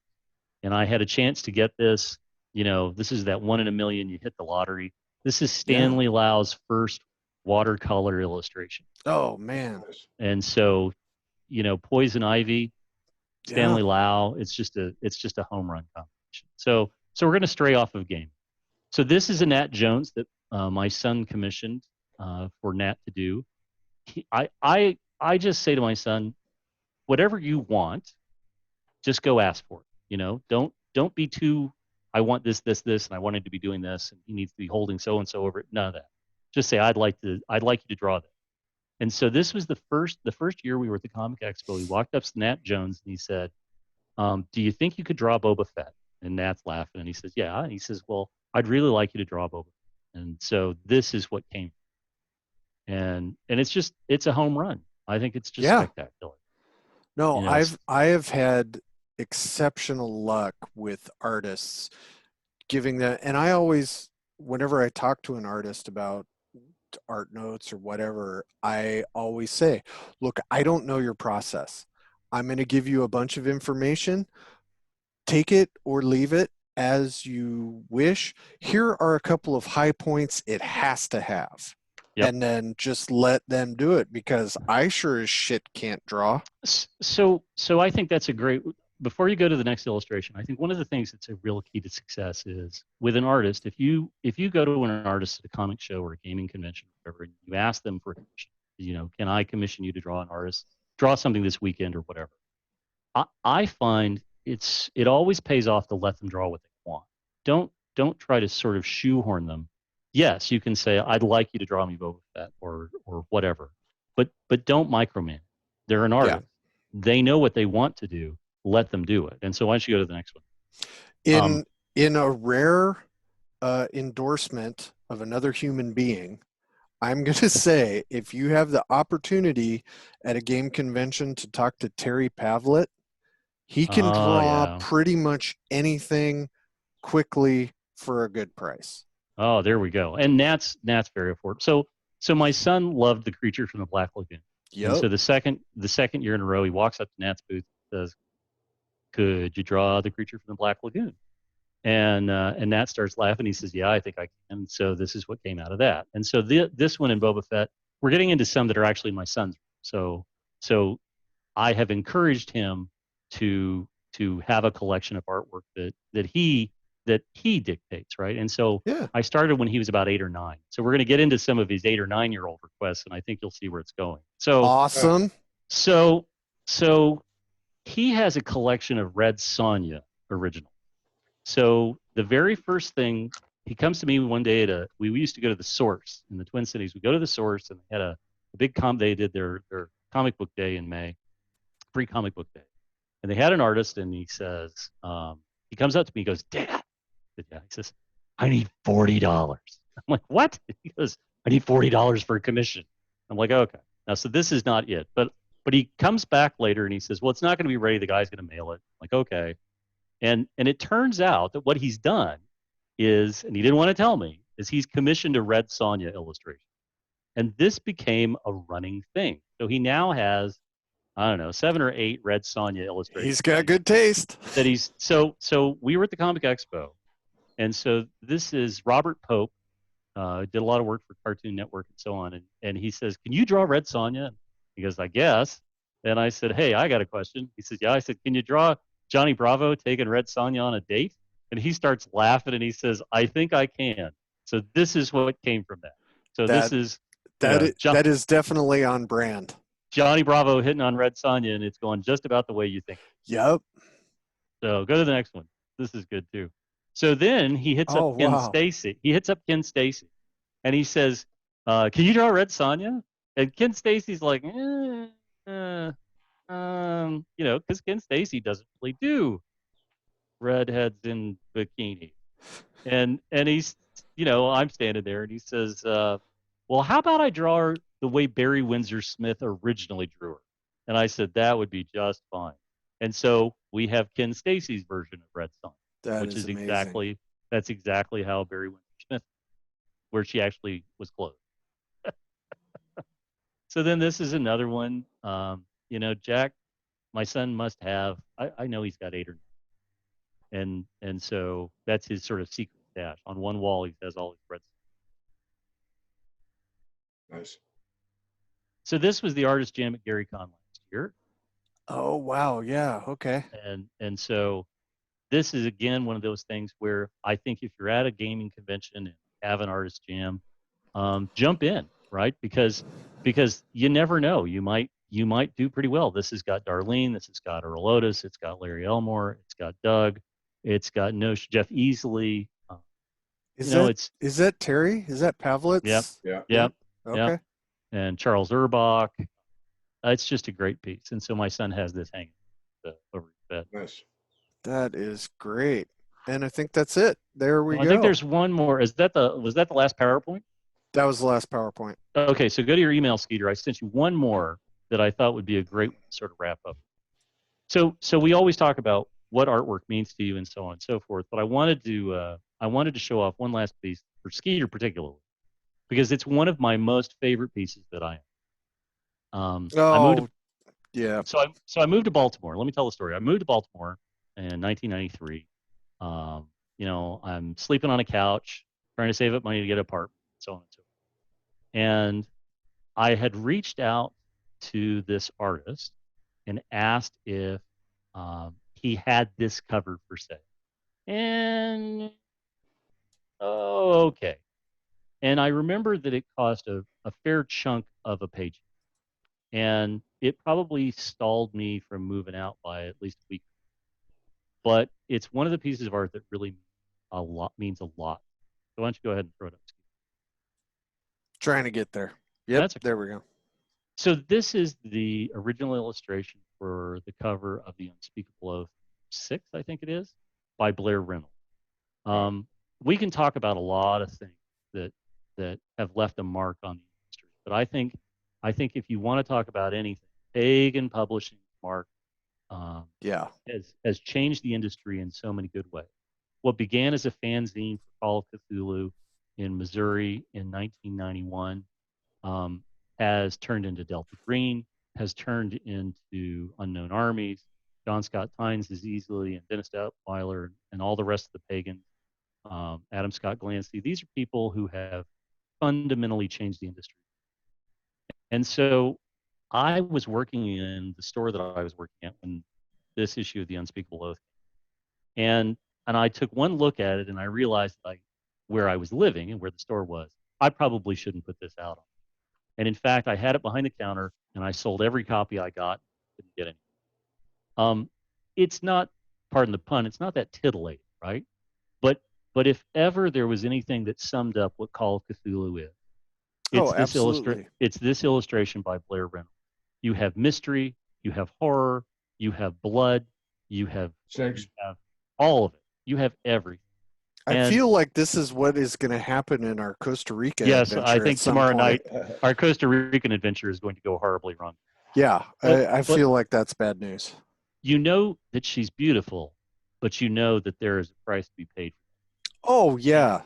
And I had a chance to get this. You know, this is that 1 in a million, you hit the lottery. This is Yeah. Stanley Lau's first watercolor illustration. Oh man. And so, you know, Poison Ivy, Yeah. Stanley Lau, it's just a home run competition. So we're going to stray off of game. So this is a Nat Jones that my son commissioned for Nat to do. I just say to my son, whatever you want, just go ask for it. You know, don't be too. I want this, and I want him to be doing this, and he needs to be holding so and so over it. None of that. Just say I'd like you to draw that. And so this was the first year we were at the Comic Expo. He walked up to Nat Jones and he said, "Do you think you could draw Boba Fett?" And Nat's laughing, and he says, "Yeah." And he says, "Well, I'd really like you to draw Boba Fett." And so this is what came. And it's a home run. I think it's just spectacular. No, You know, I have had exceptional luck with artists giving that, and I always, whenever I talk to an artist about art notes or whatever, I always say, look, I don't know your process. I'm going to give you a bunch of information. Take it or leave it as you wish. Here are a couple of high points it has to have. Yep. And then just let them do it, because I sure as shit can't draw. So I think that's a great. Before you go to the next illustration, I think one of the things that's a real key to success is with an artist. If you go to an artist at a comic show or a gaming convention, or whatever, and you ask them for a commission, you know, can I commission you to draw an artist, draw something this weekend or whatever? I find it always pays off to let them draw what they want. Don't try to sort of shoehorn them. Yes, you can say, I'd like you to draw me Boba Fett or whatever, but don't micromanage. They're an artist. Yeah. They know what they want to do. Let them do it. And so why don't you go to the next one? In a rare endorsement of another human being, I'm going to say, if you have the opportunity at a game convention to talk to Terry Pavlett, he can draw pretty much anything quickly for a good price. Oh, there we go. And Nat's very affordable. So my son loved The Creature from the Black Lagoon. Yep. And so the second year in a row, he walks up to Nat's booth and says, "Could you draw The Creature from the Black Lagoon?" And Nat starts laughing. He says, "Yeah, I think I can." So this is what came out of that. And so this one in Boba Fett, we're getting into some that are actually my son's. So I have encouraged him to have a collection of artwork that he dictates, right? And so I started when he was about 8 or 9. So we're going to get into some of his 8 or 9-year-old requests, and I think you'll see where it's going. So awesome. So he has a collection of Red Sonja original. So the very first thing he comes to me one day we used to go to the Source in the Twin Cities. We go to the Source, and they had a big they did their comic book day in May, free comic book day. And they had an artist, and he says, he comes up to me, he goes, Dad. Yeah. He says, I need $40. I'm like, what? He goes, I need $40 for a commission. I'm like, okay. Now, so this is not it. But he comes back later and he says, well, it's not going to be ready. The guy's going to mail it. I'm like, okay. And it turns out that what he's done is, and he didn't want to tell me, is he's commissioned a Red Sonja illustration. And this became a running thing. So he now has, I don't know, 7 or 8 Red Sonja illustrations. He's got good taste. That he's so we were at the Comic Expo, and so this is Robert Pope, did a lot of work for Cartoon Network and so on, and he says, "Can you draw Red Sonja?" He goes, "I guess." And I said, "Hey, I got a question." He says, "Yeah." I said, "Can you draw Johnny Bravo taking Red Sonja on a date?" And he starts laughing and he says, "I think I can." So this is what came from that. So this is that is definitely on brand. Johnny Bravo hitting on Red Sonja, and it's going just about the way you think. Yep. So go to the next one. This is good too. So then he hits up Ken Stacy. He hits up Ken Stacy, and he says, "Can you draw Red Sonja?" And Ken Stacy's like, because Ken Stacy doesn't really do redheads in bikini, and he's, I'm standing there, and he says, "Well, how about I draw her the way Barry Windsor Smith originally drew her?" And I said, "That would be just fine." And so we have Ken Stacy's version of Red Sonja, which is amazing. That's exactly how Barry Windsor Smith, where she actually was clothed. So then this is another one. Jack, my son must have, I know he's got 8 or 9. And so that's his sort of secret stash. On one wall, he has all his Red Sonja. Nice. So this was the artist jam at GaryCon last year. Oh, wow. Yeah. Okay. And so this is, again, one of those things where I think if you're at a gaming convention and have an artist jam, jump in, right? Because you never know. You might do pretty well. This has got Darlene. This has got Earl Otis. It's got Larry Elmore. It's got Doug. It's got Jeff Easley. Is that Terry? Is that Pavlitz? Yep. Okay. Yep. And Charles Urbach. It's just a great piece. And so my son has this hanging over his bed. Nice. That is great. And I think that's it. There we go. I think there's one more. Was that the last PowerPoint? That was the last PowerPoint. Okay, so go to your email, Skeeter. I sent you one more that I thought would be a great sort of wrap up. So we always talk about what artwork means to you and so on and so forth. But I wanted to show off one last piece for Skeeter particularly, because it's one of my most favorite pieces that I am. Yeah. So I moved to Baltimore. Let me tell the story. I moved to Baltimore in 1993. I'm sleeping on a couch, trying to save up money to get an apartment, so on and so forth. And I had reached out to this artist and asked if he had this cover for sale. And okay. And I remember that it cost a fair chunk of a page. And it probably stalled me from moving out by at least a week. But it's one of the pieces of art that really means a lot. So why don't you go ahead and throw it up? Trying to get there. Yep, okay. There we go. So this is the original illustration for the cover of The Unspeakable Oath 6, I think it is, by Blair Reynolds. We can talk about a lot of things that have left a mark on the industry, but I think if you want to talk about anything, Pagan Publishing mark has changed the industry in so many good ways. What began as a fanzine for Call of Cthulhu in Missouri in 1991 has turned into Delta Green, has turned into Unknown Armies. John Scott Tynes is easily, and Dennis Detweiler, and all the rest of the pagans, Adam Scott Glancy. These are people who have fundamentally changed the industry. And so I was working in the store that I was working at when this issue of The Unspeakable Oath came. And I took one look at it and I realized where I was living and where the store was, I probably shouldn't put this out on. And in fact, I had it behind the counter and I sold every copy I got. Didn't get any. It's not, pardon the pun, it's not that titillating, right? But But if ever there was anything that summed up what Call of Cthulhu is, Oh, absolutely. it's this illustration by Blair Reynolds. You have mystery, you have horror, you have blood, you have Snakes. all of it. You have everything. I And feel like this is what is going to happen in our Costa Rica yes, I adventure at think some tomorrow point. night our Costa Rican adventure is going to go horribly wrong. Yeah, But, I feel like that's bad news. You know that she's beautiful, but you know that there is a price to be paid. Oh yeah,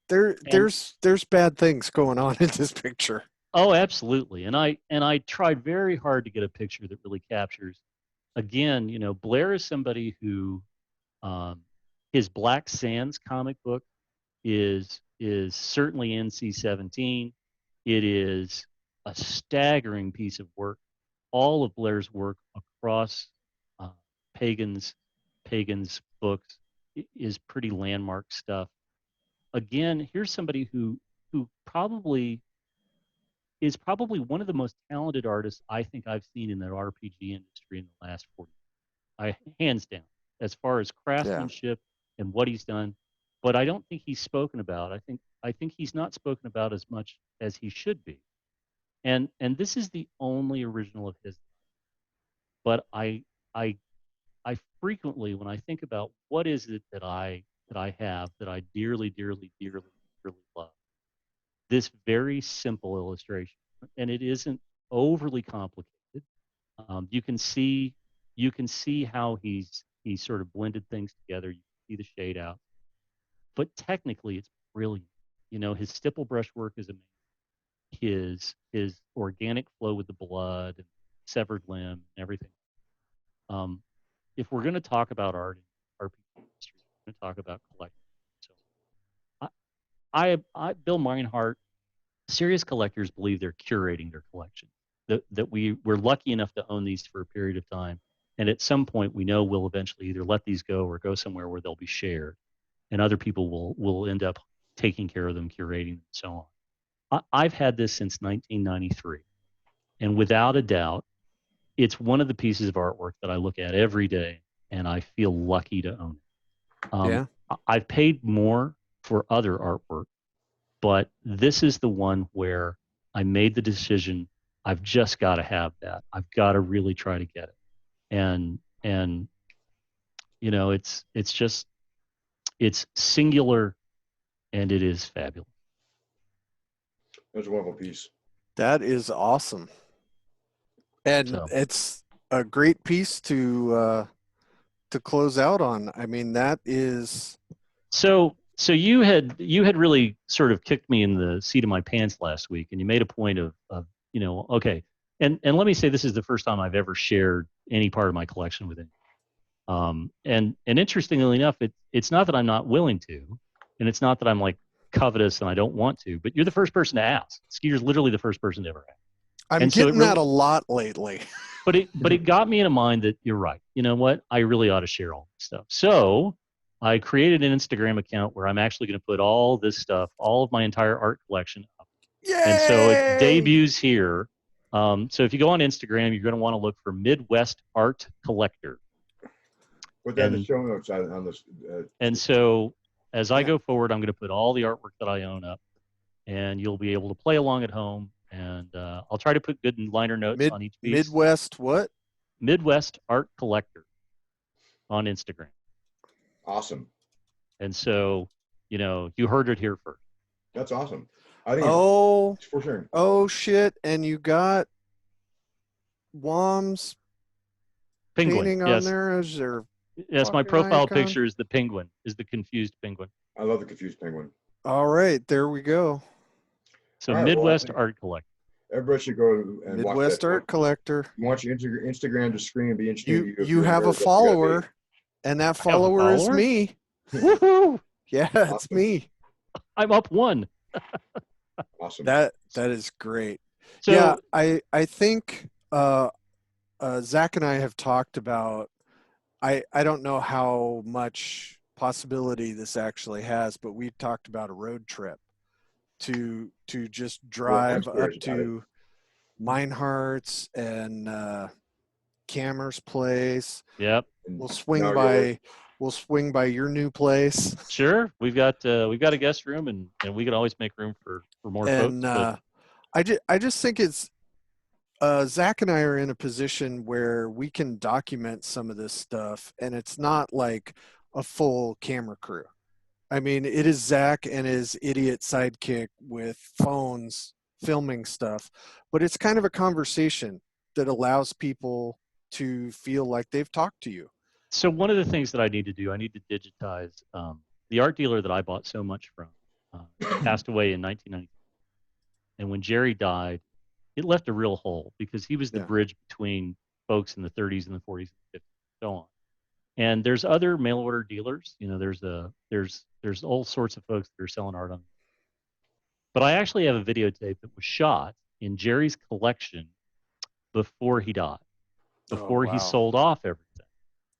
there's bad things going on in this picture. Oh, absolutely. And I tried very hard to get a picture that really captures. Again, Blair is somebody who, his Black Sands comic book is certainly NC-17. It is a staggering piece of work. All of Blair's work across uh, Pagan's books is pretty landmark stuff. Again, here's somebody who is probably one of the most talented artists I think I've seen in the RPG industry in the last 40 years. Hands down, as far as craftsmanship and what he's done. But I don't think he's spoken about. I think he's not spoken about as much as he should be. And this is the only original of his. But I I frequently, when I think about what is it that I have that I dearly, dearly, dearly, dearly love, this very simple illustration, and it isn't overly complicated. You can see how he sort of blended things together. You can see the shade out, but technically it's brilliant. His stipple brush work is amazing. His organic flow with the blood and severed limb and everything. If we're going to talk about art in RPG industry, we're going to talk about collecting. So Bill Meinhardt, serious collectors believe they're curating their collection. That we're lucky enough to own these for a period of time, and at some point we know we'll eventually either let these go or go somewhere where they'll be shared, and other people will end up taking care of them, curating them, and so on. I've had this since 1993, and without a doubt, it's one of the pieces of artwork that I look at every day, and I feel lucky to own it. I've paid more for other artwork, but this is the one where I made the decision. I've just got to have that. I've got to really try to get it. And it's singular, and it is fabulous. That's a wonderful piece. That is awesome. And it's a great piece to close out on. I mean, that is so you had really sort of kicked me in the seat of my pants last week, and you made a point of okay. And let me say, this is the first time I've ever shared any part of my collection with anyone. And interestingly enough, it's not that I'm not willing to, and it's not that I'm like covetous and I don't want to, but you're the first person to ask. Skeeter's literally the first person to ever ask. I'm getting that a lot lately. but it got me in a mind that you're right. You know what? I really ought to share all this stuff. So I created an Instagram account where I'm actually going to put all this stuff, all of my entire art collection up. Yay! And so it debuts here. So if you go on Instagram, you're going to want to look for Midwest Art Collector. Put that in the show notes on this. And so as I go forward, I'm going to put all the artwork that I own up, and you'll be able to play along at home. And I'll try to put good liner notes on each piece. Midwest what? Midwest Art Collector on Instagram. Awesome. And so, you heard it here first. That's awesome. I think it's for sure. Oh shit! And you got Wom's penguin painting on there as their yes. My profile icon. picture is the penguin, is the confused penguin. I love the confused penguin. All right, there we go. So right, Midwest Art Collector. Everybody should go and Midwest watch Art Collector. You want your Instagram to screen and be interesting. You have a follower, and that follower is me. Woohoo! Yeah, awesome. It's me. I'm up one. Awesome. That is great. So, yeah, I think Zach and I have talked about. I don't know how much possibility this actually has, but we talked about a road trip to just drive up to Meinhardt's and Kammer's place. Yep. We'll swing by We'll swing by your new place. Sure, we've got a guest room, and we can always make room for more And folks. But I just think it's Zach and I are in a position where we can document some of this stuff, and it's not like a full camera crew. I mean, it is Zach and his idiot sidekick with phones filming stuff, but it's kind of a conversation that allows people to feel like they've talked to you. so one of the things that I need to do, I need to digitize the art dealer that I bought so much from. Passed away in 1990, and when Jerry died, it left a real hole because he was the Yeah. bridge between folks in the 30s and the 40s and 50s, and so on. And there's other mail order dealers. You know, there's all sorts of folks that are selling art on. But I actually have a videotape that was shot in Jerry's collection before he died, before he wow. sold off everything.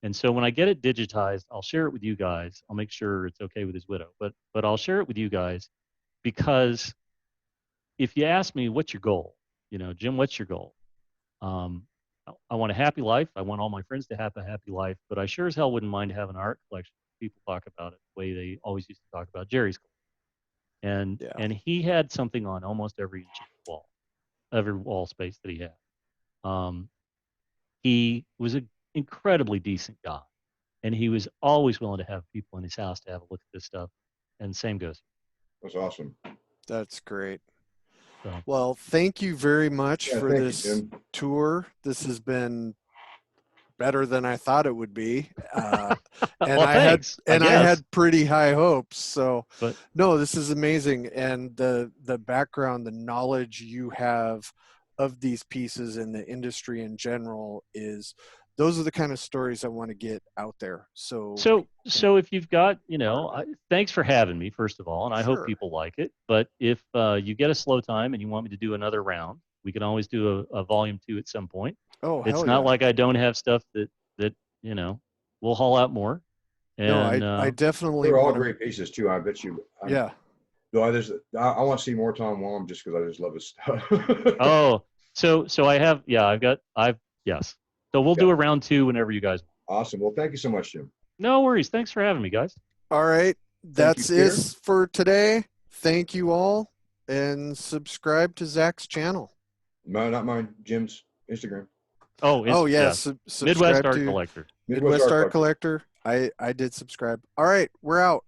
And so when I get it digitized, I'll share it with you guys. I'll make sure it's okay with his widow, but I'll share it with you guys because if you ask me what's your goal, you know, Jim, what's your goal? I want a happy life. I want all my friends to have a happy life, but I sure as hell wouldn't mind having an art collection. People talk about it the way they always used to talk about Jerry's collection. And he had something on almost every inch of the wall, every wall space that he had. He was an incredibly decent guy, and he was always willing to have people in his house to have a look at this stuff. And same goes. That's awesome. That's great. So, Well, thank you very much for thank you, this Jim. tour. This has been better than I thought it would be. And well, I thanks. had I I guess. had pretty high hopes. So But no, this is amazing. And the background, the knowledge you have of these pieces in the industry in general is those are the kind of stories I want to get out there. So if you've got, you know, thanks for having me, first of all, and I hope Sure. people like it. But if you get a slow time and you want me to do another round, we can always do a volume 2 at some point. Oh, It's hell not yeah. like I don't have stuff that you know, we'll haul out more. And No, I definitely They're all want to. great pieces too. I bet you. Yeah. No, I want to see more Tom Wong just because I just love his stuff. oh, so yes. So we'll do a round 2 whenever you guys. Awesome. Well, thank you so much, Jim. No worries. Thanks for having me, guys. All right. That's Peter. it for today. Thank you all, and subscribe to Zach's channel. No, not mine. Jim's Instagram. Oh, yeah. Midwest Subscribe Art to Collector. Midwest Art Collector. I did subscribe. All right. We're out.